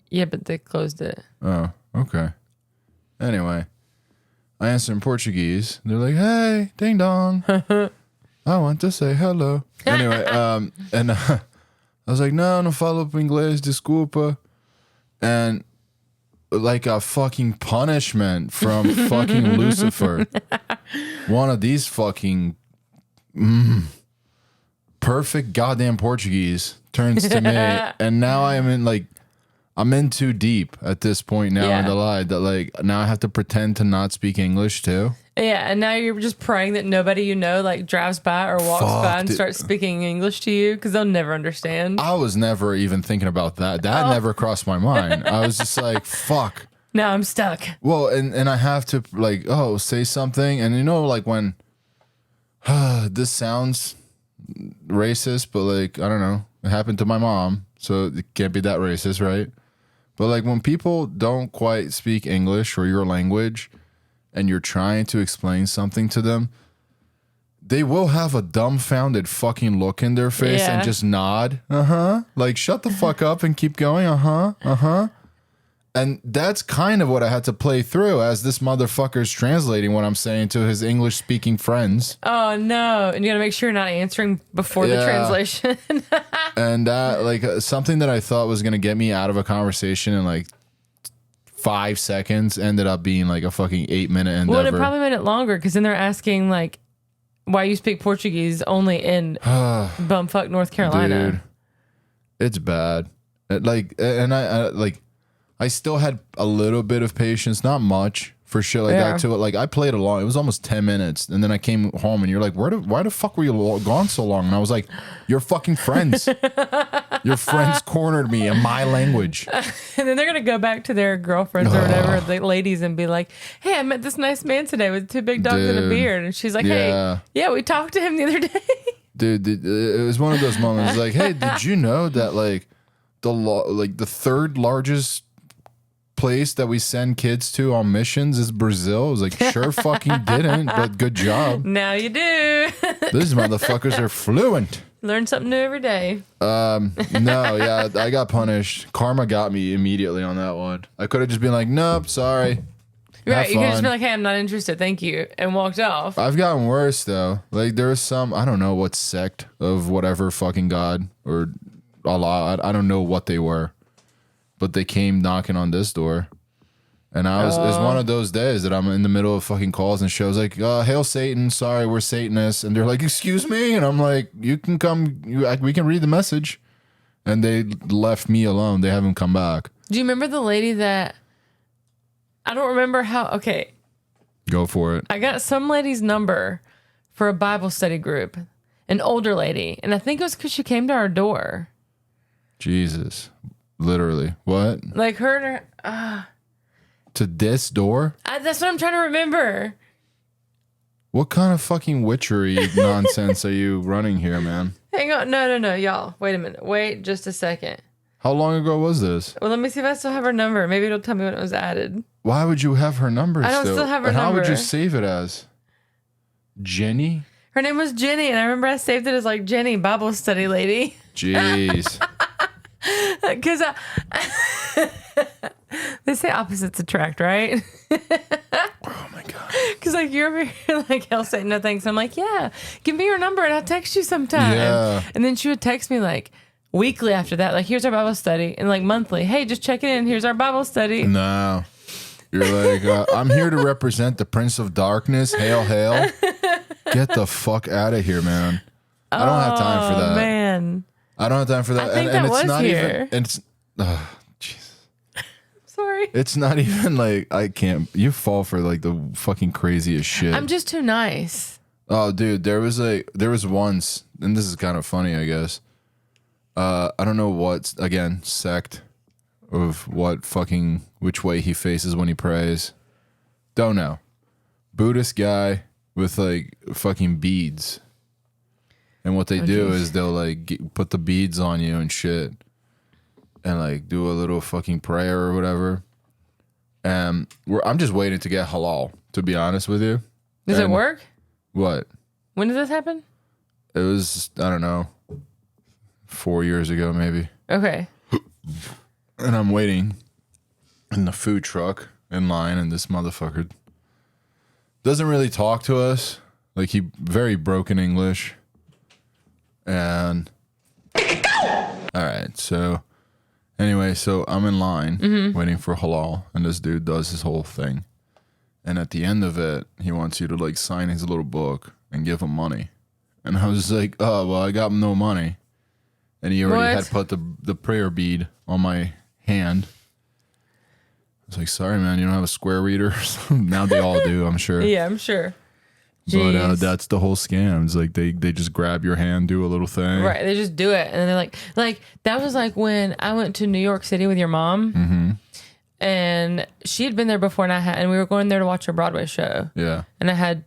Yeah, but they closed it. Oh, okay. Anyway, I answer in Portuguese. They're like, hey, ding dong. I want to say hello. Anyway, and I was like, no falo inglês, desculpa. And like a fucking punishment from fucking Lucifer. One of these fucking perfect goddamn Portuguese turns to me, and now I'm in too deep at this point now in the lie that like now I have to pretend to not speak English too. Yeah, and now you're just praying that nobody you know like drives by or walks by and starts speaking English to you because they'll never understand. I was never even thinking about that. That never crossed my mind. I was just like, fuck. Now I'm stuck. Well, and I have to like, say something. And you know, like when this sounds racist, but like, I don't know. It happened to my mom, so it can't be that racist, right? But like when people don't quite speak English or your language and you're trying to explain something to them, they will have a dumbfounded fucking look in their face and just nod. Like, shut the fuck up and keep going. And that's kind of what I had to play through as this motherfucker's translating what I'm saying to his English speaking friends. Oh no. And you gotta make sure you're not answering before the translation. And like something that I thought was gonna get me out of a conversation in like 5 seconds ended up being like a fucking 8-minute endeavor. Well, it probably made it longer because then they're asking like why you speak Portuguese only in bumfuck North Carolina. Dude, it's bad. I still had a little bit of patience, not much for shit like that to it. Like I played along. It was almost 10 minutes. And then I came home and you're like, why the fuck were you gone so long? And I was like, your fucking friends. Your friends cornered me in my language. And then they're going to go back to their girlfriends or whatever, the ladies, and be like, hey, I met this nice man today with 2 big dogs and a beard. And she's like, hey, we talked to him the other day. Dude, it was one of those moments like, hey, did you know that like the third largest place that we send kids to on missions is Brazil? I was like, sure fucking didn't, but good job. Now you do. These motherfuckers are fluent. Learn something new every day. No, yeah, I got punished. Karma got me immediately on that one. I could have just been like, nope, sorry. Right, you could just be like, hey, I'm not interested, thank you, and walked off. I've gotten worse though. Like there was some, I don't know what sect of whatever fucking God or Allah, I don't know what they were. But they came knocking on this door. And it's one of those days that I'm in the middle of fucking calls and shows like, hail Satan, sorry, we're Satanists. And they're like, excuse me? And I'm like, you can come, we can read the message. And they left me alone. They haven't come back. Do you remember the lady that, I don't remember how, okay. Go for it. I got some lady's number for a Bible study group, an older lady. And I think it was because she came to our door. Jesus. Literally. What? Like her and her. To this door? That's what I'm trying to remember. What kind of fucking witchery nonsense are you running here, man? Hang on. No, y'all. Wait a minute. Wait just a second. How long ago was this? Well, let me see if I still have her number. Maybe it'll tell me when it was added. Why would you have her number I don't still have her and number. How would you save it as? Jenny? Her name was Jenny, and I remember I saved it as like Jenny, Bible study lady. Jeez. Because they say opposites attract, right? Oh my God. Because like you're over here like, hell say no thanks. I'm like, yeah, give me your number and I'll text you sometime. Yeah. And then she would text me like weekly after that, like, here's our Bible study. And like monthly, hey, just checking in. Here's our Bible study. No. You're like, I'm here to represent the Prince of Darkness. Hail, hail. Get the fuck out of here, man. I don't have time for that. Man. I don't have time for that. I think that it's was not here. even. It's Jesus. Sorry. It's not even like I can't. You fall for like the fucking craziest shit. I'm just too nice. Oh, dude, there was once, and this is kind of funny, I guess. I don't know what sect of which way he faces when he prays. Don't know. Buddhist guy with like fucking beads. And what they do is they'll like put the beads on you and shit, and like do a little fucking prayer or whatever. And I'm just waiting to get halal, to be honest with you. Does it work? What? When did this happen? It was, I don't know, 4 years ago maybe. Okay. And I'm waiting in the food truck in line, and this motherfucker doesn't really talk to us. Like he very broken English. And all right, so anyway, so I'm in line waiting for halal, and this dude does his whole thing, and at the end of it, he wants you to like sign his little book and give him money, and I was like, oh well, I got no money, and he already had put the prayer bead on my hand. I was like, sorry man, you don't have a square reader? Now they all do, I'm sure. Yeah, I'm sure. But that's the whole scam. It's like they just grab your hand, do a little thing. Right. They just do it. And they're like that was like when I went to New York City with your mom. Mm-hmm. And she had been there before, and we were going there to watch a Broadway show. Yeah. And I had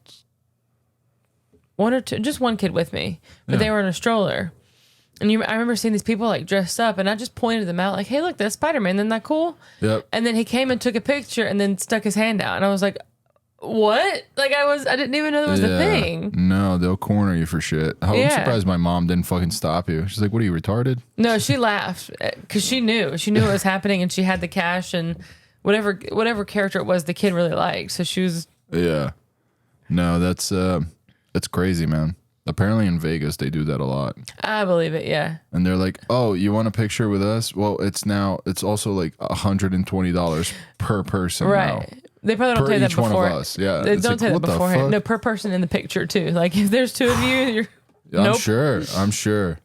one or two, just one kid with me, but Yeah. they were in a stroller. And I remember seeing these people like dressed up, and I just pointed them out, like, "Hey, look, that's Spider-Man. Isn't that cool?" Yep. And then he came and took a picture, and then stuck his hand out, and I was like, "What?" Like I didn't even know that was a thing. No, they'll corner you for shit. I'm Yeah. surprised my mom didn't fucking stop you. She's like, "What are you, retarded?" No, she laughed because she knew what was happening, and she had the cash and whatever character it was, the kid really liked. So she was. Yeah. No, that's crazy, man. Apparently in Vegas they do that a lot. I believe it. Yeah. And they're like, "Oh, you want a picture with us? Well, it's also like $120 per person Right. now. They probably don't Per tell you that each one of before. us. Yeah. They It's don't like, tell you what that the beforehand. fuck? No, per person in the picture too. Like if there's two of you, you're. I'm sure.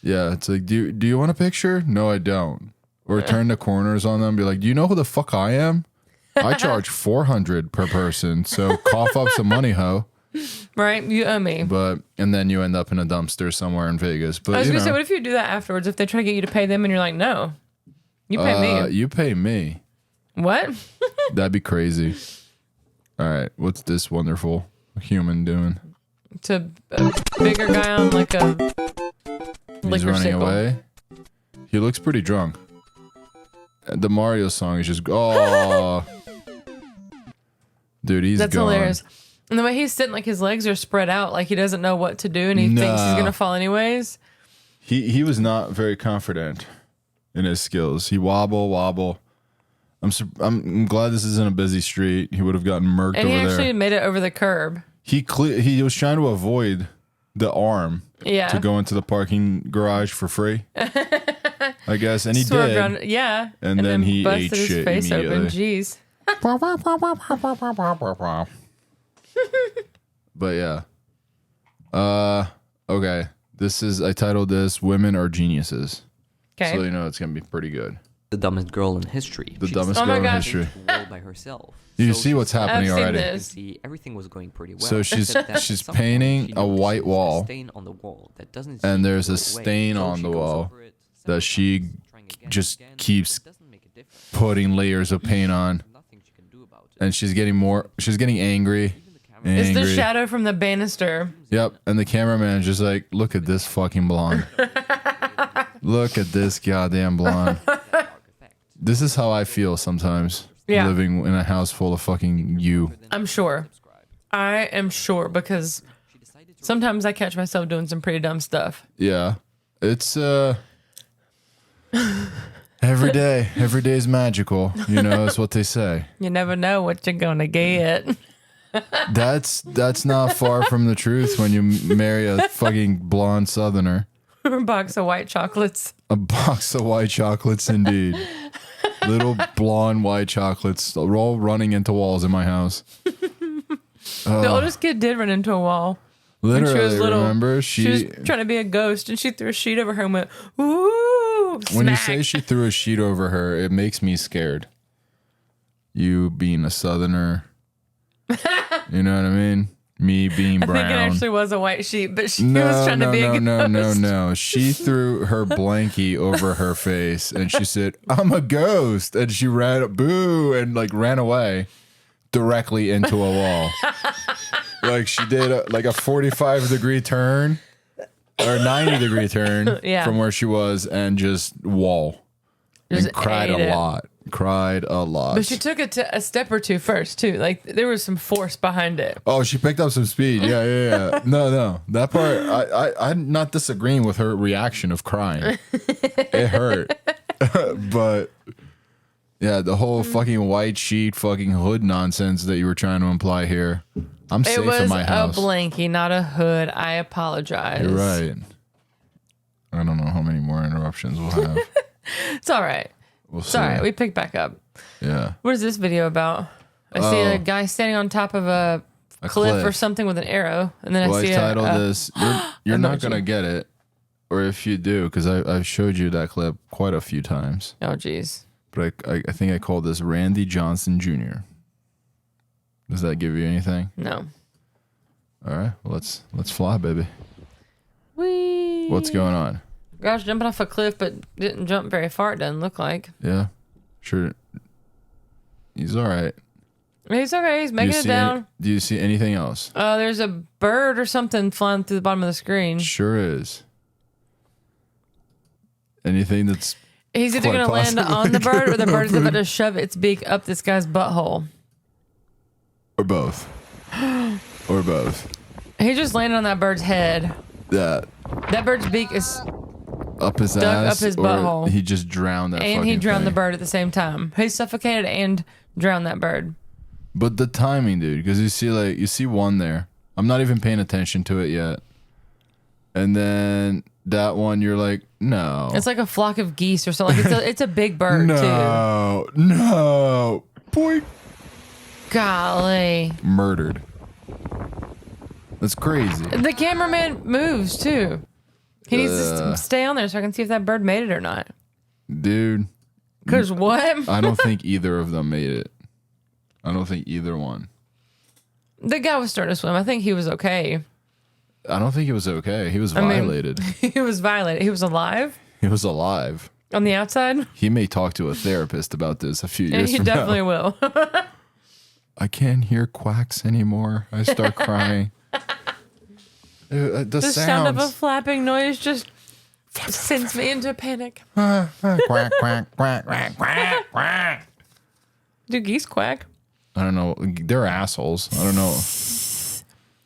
Yeah, it's like, do you want a picture? No, I don't. Or turn the corners on them and be like, "Do you know who the fuck I am? I charge $400 per person, so cough up some money, ho." Right, you owe me. And then you end up in a dumpster somewhere in Vegas. But I was you gonna say, know, what if you do that afterwards? If they try to get you to pay them, and you're like, "No, you pay me." you pay me. What? That'd be crazy. All right, what's this wonderful human doing? It's a bigger guy on like a He's liquor running sickle. away. He looks pretty drunk. The Mario song is just dude, he's That's gone. hilarious. And the way he's sitting, like his legs are spread out, like he doesn't know what to do, and he thinks he's gonna fall anyways. He was not very confident in his skills. He wobble. I'm glad this isn't a busy street. He would have gotten murked And he over actually there. made it over the curb. He was trying to avoid the arm Yeah. to go into the parking garage for free. I guess, and he Swerved did. around- yeah. And then he busted ate his shit face open. immediately. Jeez. But yeah. Okay. I titled this "Women Are Geniuses." Okay. So you know it's gonna be pretty good. The dumbest girl in history. The She dumbest Oh my girl in gosh. history. all by herself. You So see what's she- happening I've seen already. this. You can see everything was going pretty well. So she's Except that at she's some point, painting she a notices white wall, stain on the wall that doesn't and seem there's to a go away. stain So on she the goes wall over it that several she times, trying again and just again. keeps It doesn't make a difference. putting layers of paint on, Nothing she can do about it. and she's getting angry. It's the Angry. shadow from the banister. Yep, and the cameraman's just like, "Look at this fucking blonde. Look at this goddamn blonde." This is how I feel sometimes. Yeah. Living in a house full of fucking you. I'm sure. I am sure because sometimes I catch myself doing some pretty dumb stuff. Yeah. It's every day. Every day is magical. You know, that's what they say. You never know what you're gonna get. That's not far from the truth when you marry a fucking blonde southerner. A box of white chocolates. A box of white chocolates, indeed. Little blonde white chocolates, they're all running into walls in my house. The oldest kid did run into a wall. When Literally, she was little. remember? She was trying to be a ghost, and she threw a sheet over her and went, "Ooh!" When you smack. say she threw a sheet over her, it makes me scared. You being a southerner. You know what I mean? Me being I brown. think it actually was a white sheet, but she was trying to be a ghost. No. She threw her blankie over her face and she said, "I'm a ghost." And she ran, boo, and like ran away directly into a wall. Like she did a 45-degree turn or 90-degree turn Yeah. from where she was and just wall. Just And cried ate a it. lot. Cried a lot. But she took it to a step or two first, too. Like, there was some force behind it. Oh, she picked up some speed. Yeah. No. That part, I'm not disagreeing with her reaction of crying. It hurt. But, yeah, the whole fucking white sheet, fucking hood nonsense that you were trying to imply here. I'm It safe was in my a house. blankie, not a hood. I apologize. You're right. I don't know how many more interruptions we'll have. It's all right. We'll It's all right. see. We picked back up. Yeah. What is this video about? I see a guy standing on top of a cliff or something with an arrow, and then Well, I see I titled a this. You're not emoji. gonna get it, or if you do, because I've showed you that clip quite a few times. Oh, jeez. But I think I called this Randy Johnson Jr. Does that give you anything? No. All right, well, let's fly, baby. Whee! What's going on? Guy's jumping off a cliff, but didn't jump very far. It doesn't look like. Yeah, sure. He's all right. He's okay. He's making it down. Do you see anything else? There's a bird or something flying through the bottom of the screen. Sure is. Anything that's He's either going to land on the bird or the bird is about to shove its beak up this guy's butthole. Or both. Or both. He just landed on that bird's head. That bird's beak is up his dug ass. up his or butthole. He just drowned that. And he drowned the thing. bird at the same time. He suffocated and drowned that bird. But the timing, dude, because you see one there. I'm not even paying attention to it yet. And then that one, you're like, no. It's like a flock of geese or something. Like it's a big bird too. No, boy. Golly. Murdered. That's crazy. The cameraman moves too. He needs to stay on there so I can see if that bird made it or not. Dude. Because what? I don't think either of them made it. I don't think either one. The guy was starting to swim. I think he was okay. I don't think he was okay. He was violated. He was violated. He was alive? He was alive. On the outside? He may talk to a therapist about this a few years He from now. definitely will. I can't hear quacks anymore. I start crying. The sound of a sounds. flapping noise just sends me into panic. Quack, quack, quack, quack, quack, quack. Do geese quack? I don't know. They're assholes. I don't know.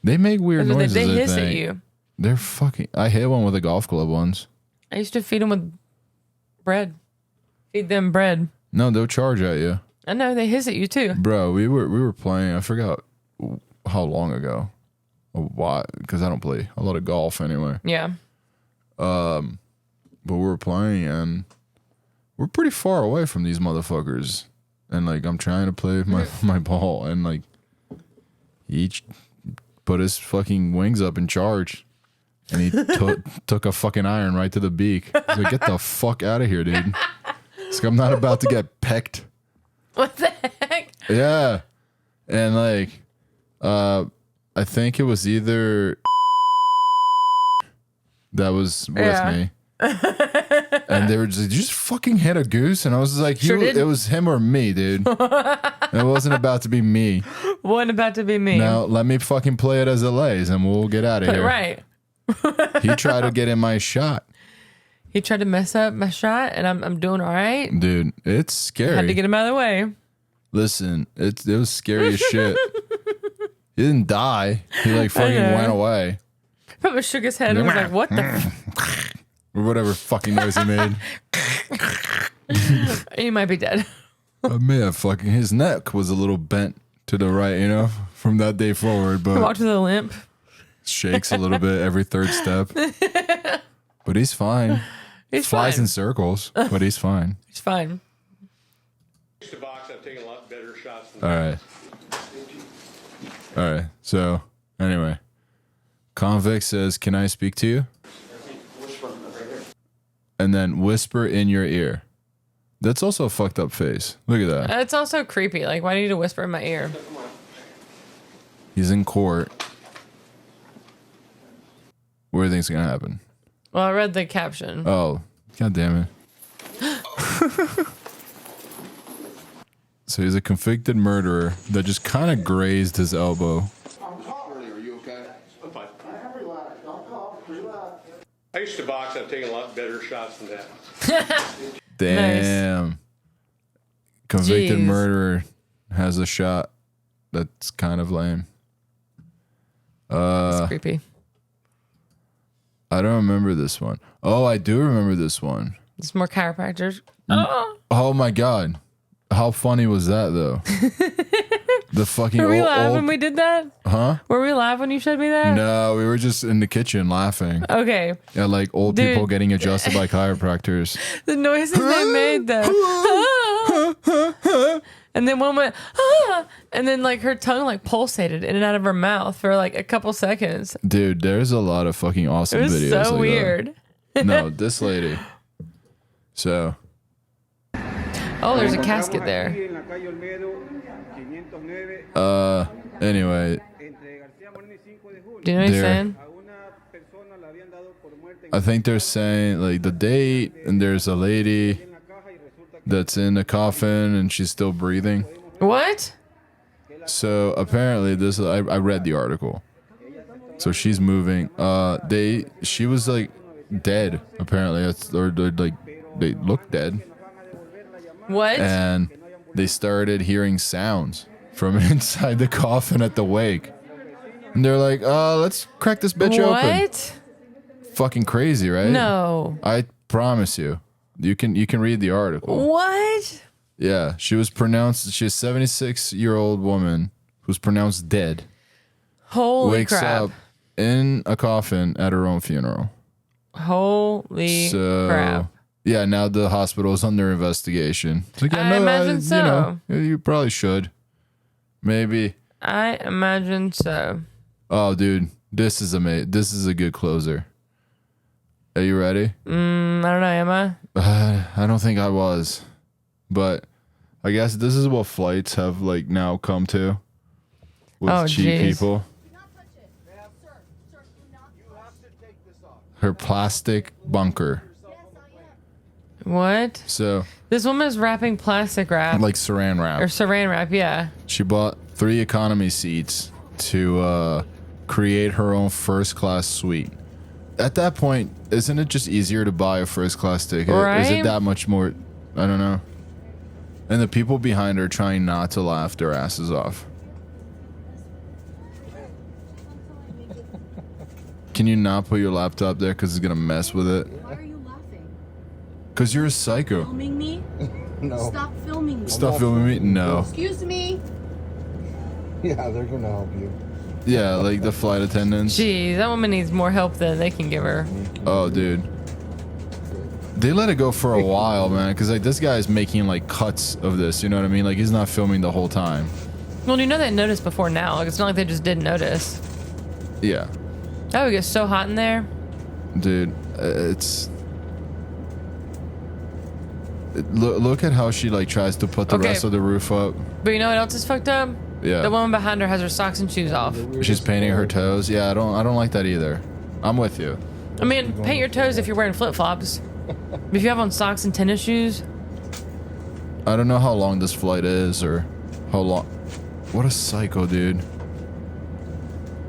They make weird noises. They hiss I at think. you. They're fucking. I hit one with a golf club once. I used to feed them with bread. Feed them bread. No, they'll charge at you. I know, they hiss at you too. Bro, we were playing. I forgot how long ago. Why? Because I don't play a lot of golf anyway. Yeah. But we were playing and we're pretty far away from these motherfuckers. And like I'm trying to play with my ball and like each put his fucking wings up and charged. And he took a fucking iron right to the beak. I was like, get the fuck out of here, dude. It's like, I'm not about to get pecked. What the heck? Yeah. And like, I think it was either that was with me. And they were just, did you just fucking hit a goose? And I was like, it was him or me, dude. It wasn't about to be me. Wasn't about to be me. Now, let me fucking play it as it lays and we'll get out of here. Right. He tried to get in my shot. He tried to mess up my shot and I'm doing all right. Dude, it's scary. Had to get him out of the way. Listen, it was scary as shit. He didn't die. He like fucking went away. Probably shook his head and was like, what the or whatever fucking noise he made. He might be dead. I may have fucking, his neck was a little bent to the right, you know, from that day forward, He but walked with a limp. shakes a little bit every third step. But he's fine. He's Flies fine. in circles, but he's fine. He's fine. To box, I've taken a lot better shots than All right. So, anyway. Convict says, can I speak to you? And then whisper in your ear. That's also a fucked up face. Look at that. It's also creepy. Like, why do you need to whisper in my ear? He's in court. What do you think's gonna happen? Well, I read the caption. Oh, god damn it. So he's a convicted murderer that just kind of grazed his elbow. Are you okay? I'm fine. I used to box. I've taken a lot better shots than that. Damn. Convicted Jeez. murderer has a shot. That's kind of lame. It's creepy. I don't remember this one. Oh, I do remember this one. It's more chiropractors. Oh my god. How funny was that though? The fucking Were we live old when we did that? Huh? Were we live when you showed me that? No, we were just in the kitchen laughing. Okay. Yeah, like old Dude. people getting adjusted by chiropractors. The noises they made though. And then one went, and then like her tongue like pulsated in and out of her mouth for like a couple seconds. Dude, there's a lot of fucking awesome It was videos. so like that. weird. No, this lady. So, Oh, there's a casket there. anyway, Do you know what he's There. saying? I think they're saying like the date, and there's a lady that's in the coffin and she's still breathing. What? So apparently this I read the article. So she's moving. She was like dead. Apparently, or like they look dead. What? And they started hearing sounds from inside the coffin at the wake. And they're like, let's crack this bitch open. What? Fucking crazy, right? No. I promise you. You can read the article. What? Yeah, she's a 76-year-old woman who's pronounced dead. Holy wakes crap. up in a coffin at her own funeral. Holy crap. Yeah, now the hospital is under investigation. It's like, I imagine so. You probably should. Maybe. I imagine so. Oh, dude, this is amazing. This is a good closer. Are you ready? I don't know, am I? I don't think I was. But I guess this is what flights have like now come to with cheap people. Her plastic bunker. What? So this woman is wrapping plastic wrap. like saran wrap. Or saran wrap, yeah. She bought 3 economy seats to create her own first class suite. At that point, isn't it just easier to buy a first class ticket? Right? Is it that much more? I don't know. And the people behind her trying not to laugh their asses off. Can you not put your laptop there because it's going to mess with it? Why are you laughing? Because you're a psycho. Filming me? No. Stop filming me. Stop filming me? No. Excuse me. Yeah, they're gonna help you. Yeah, like the flight attendants. Jeez, that woman needs more help than they can give her. Oh, dude. They let it go for a while, man, because like this guy is making like cuts of this. You know what I mean? Like he's not filming the whole time. Well, you know they noticed before now. Like it's not like they just didn't notice. Yeah, That would get so hot in there. dude. Look at how she like tries to put the Okay. rest of the roof up. But you know what else is fucked up? Yeah. The woman behind her has her socks and shoes off. She's painting her toes. Yeah, I don't like that either. I'm with you. I mean, paint your toes if you're wearing flip-flops. If you have on socks and tennis shoes. I don't know how long this flight is or how long. What a psycho, dude.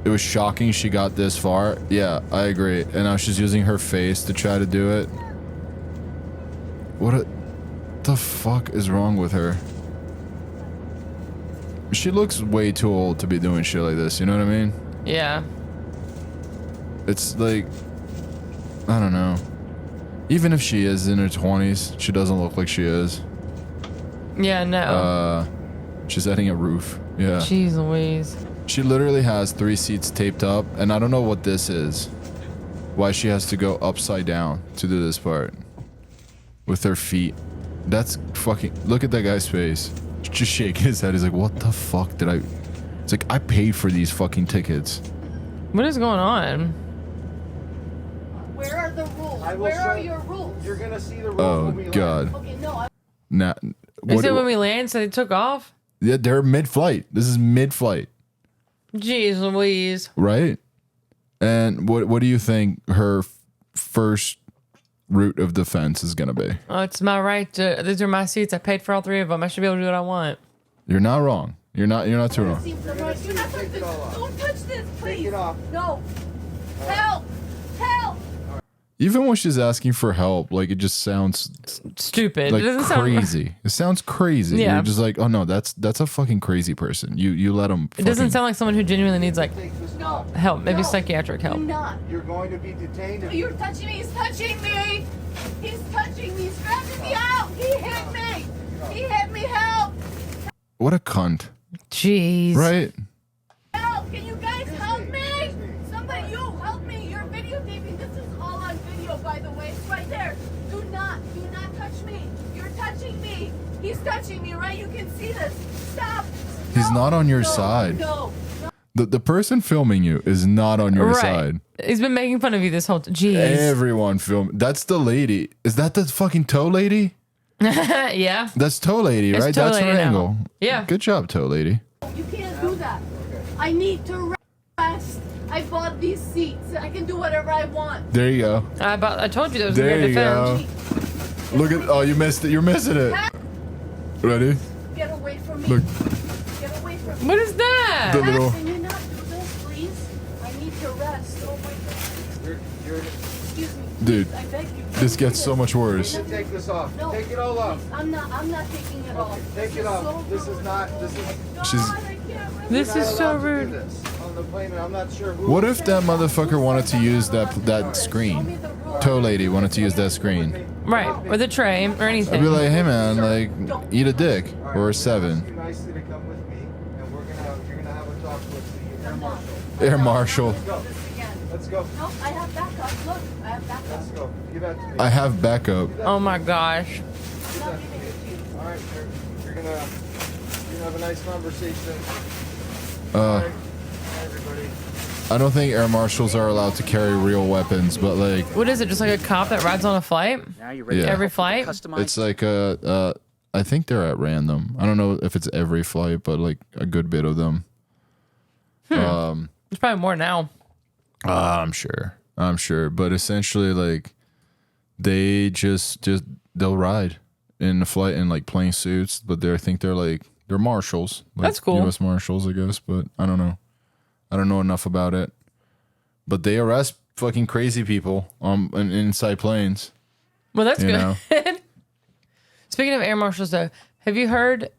It was shocking she got this far. Yeah, I agree. And now she's using her face to try to do it. What the fuck is wrong with her? She looks way too old to be doing shit like this, you know what I mean? Yeah. It's like, I don't know. Even if she is in her 20s, she doesn't look like she is. Yeah, no. She's adding a roof. Yeah. Jeez Louise. She literally has 3 seats taped up, and I don't know what this is. Why she has to go upside down to do this part. With her feet. That's fucking... Look at that guy's face. Just shaking his head. He's like, what the fuck did I... It's like, I paid for these fucking tickets. What is going on? Where are the rules? Where are your rules? You're gonna see the rules Oh, when we land. God. Okay, no. I Nah, Is it when we land, so they took off? Yeah, they're mid-flight. This is mid-flight. Jeez Louise. Right? And what do you think her first route of defense is going to be? Oh, it's my right to... These are my seats. I paid for all 3 of them. I should be able to do what I want. You're not wrong. You're not too wrong. do not touch this. Don't touch this, please. Take it off. No. Help. Help. Even when she's asking for help, like it just sounds Stupid. like It doesn't sound... crazy. It sounds crazy. Yeah. You're just like, oh no, that's a fucking crazy person. You let him. It doesn't sound like someone who genuinely needs like No. help, maybe No. psychiatric help. Do not. You're going to be detained. You're touching me. He's touching me. He's touching me. He's grabbing me out. He hit me. He hit me. Help. What a cunt. Jeez. Right? Help. Can you guys help me? Somebody, you help me. You're videotaping. This is all on video, by the way. It's right there. Do not touch me. You're touching me. He's touching me, right? You can see this. Stop. He's No. not on your No. side. No. The person filming you is not on your Right. side. He's been making fun of you this whole Jeez. Everyone film. That's the lady. Is that the fucking toe lady? Yeah. That's toe lady, It's right? toe That's her lady now. angle. Yeah. Good job, toe lady. You can't do that. I need to rest. I bought these seats. I can do whatever I want. There you go. I told you that was There going to you defend. go. Look at. Oh, you missed it. You're missing it. Ready? Get away from me. Look. Get away from What is that? The little. Can you not do this, please? I need to rest. Oh my god. Excuse me. Dude, I beg you. this gets so much worse. Take this off. No, Take it all off. please, I'm not taking it off. Take it off. This is not. This is. She's. This You're is not so allowed to do rude. this on the plane, and I'm not sure who. What if that motherfucker wanted to use that screen? Tow lady wanted to use that screen. Right, or the tray, or I'd anything. be like, hey man, like, eat a dick or a 7. You nicely to come with me, and you're gonna have a talk with the air marshal. Air marshal. Let's go. Let's go. No, I have backup. Look, I have backup. Let's go. Give that to me. I have backup. Oh my gosh. Give that to me. All right, you're gonna have a nice conversation. All right, everybody. I don't think air marshals are allowed to carry real weapons, but like, What is it? Just like a cop that rides on a flight? Now you're ready Yeah. to Every help with the flight? customized- it's like I think they're at random. I don't know if it's every flight, but like a good bit of them. There's probably more now. I'm sure, but essentially, like, they just they'll ride in the flight in like plain suits, but I think they're marshals. Like That's cool. U.S. Marshals, I guess, but I don't know. I don't know enough about it. But they arrest fucking crazy people inside planes. Well, that's You good. know? Speaking of air marshals, though, have you heard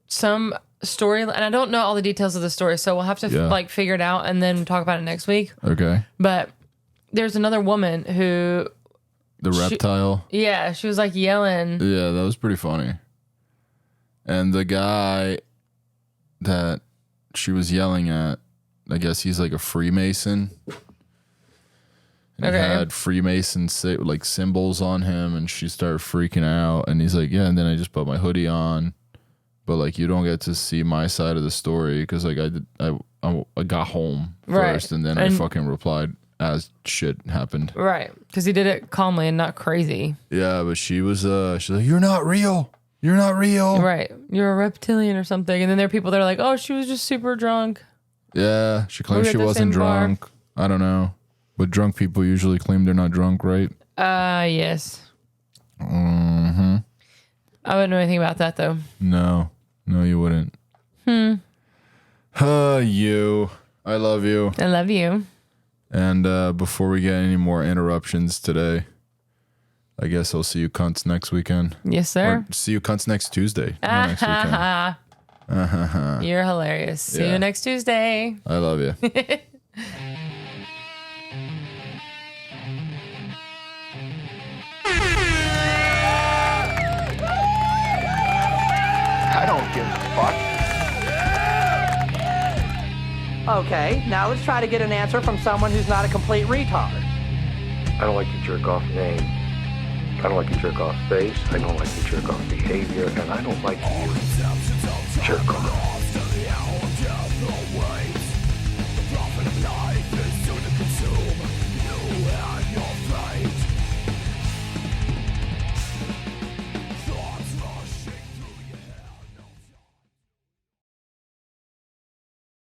some story? And I don't know all the details of the story, so we'll have to Yeah. like figure it out and then talk about it next week. Okay. But there's another woman who, The reptile. yeah, she was like yelling. Yeah, that was pretty funny. And the guy that she was yelling at, I guess he's like a Freemason. And Okay. he had Freemason like symbols on him, and she started freaking out. And he's like, yeah, and then I just put my hoodie on, but like you don't get to see my side of the story because like I got home Right. first, and then I And- fucking replied as shit happened. Right, because he did it calmly and not crazy. Yeah, but she's like, you're not real. You're not real. Right, you're a reptilian or something. And then there are people that are like, oh, she was just super drunk. Yeah, she claims We were she at the wasn't same bar. drunk. I don't know. But drunk people usually claim they're not drunk, right? Yes. Mm-hmm. I wouldn't know anything about that though. No, you wouldn't. You. I love you. I love you. And before we get any more interruptions today, I guess I'll see you cunts next weekend. Yes, sir. Or see you cunts next Tuesday. Not next weekend. You're hilarious. See Yeah. you next Tuesday. I love you. I don't give a fuck. Okay, now let's try to get an answer from someone who's not a complete retard. I don't like your jerk off name. I don't like your jerk off face. I don't like your jerk off behavior. And I don't like you jerk off.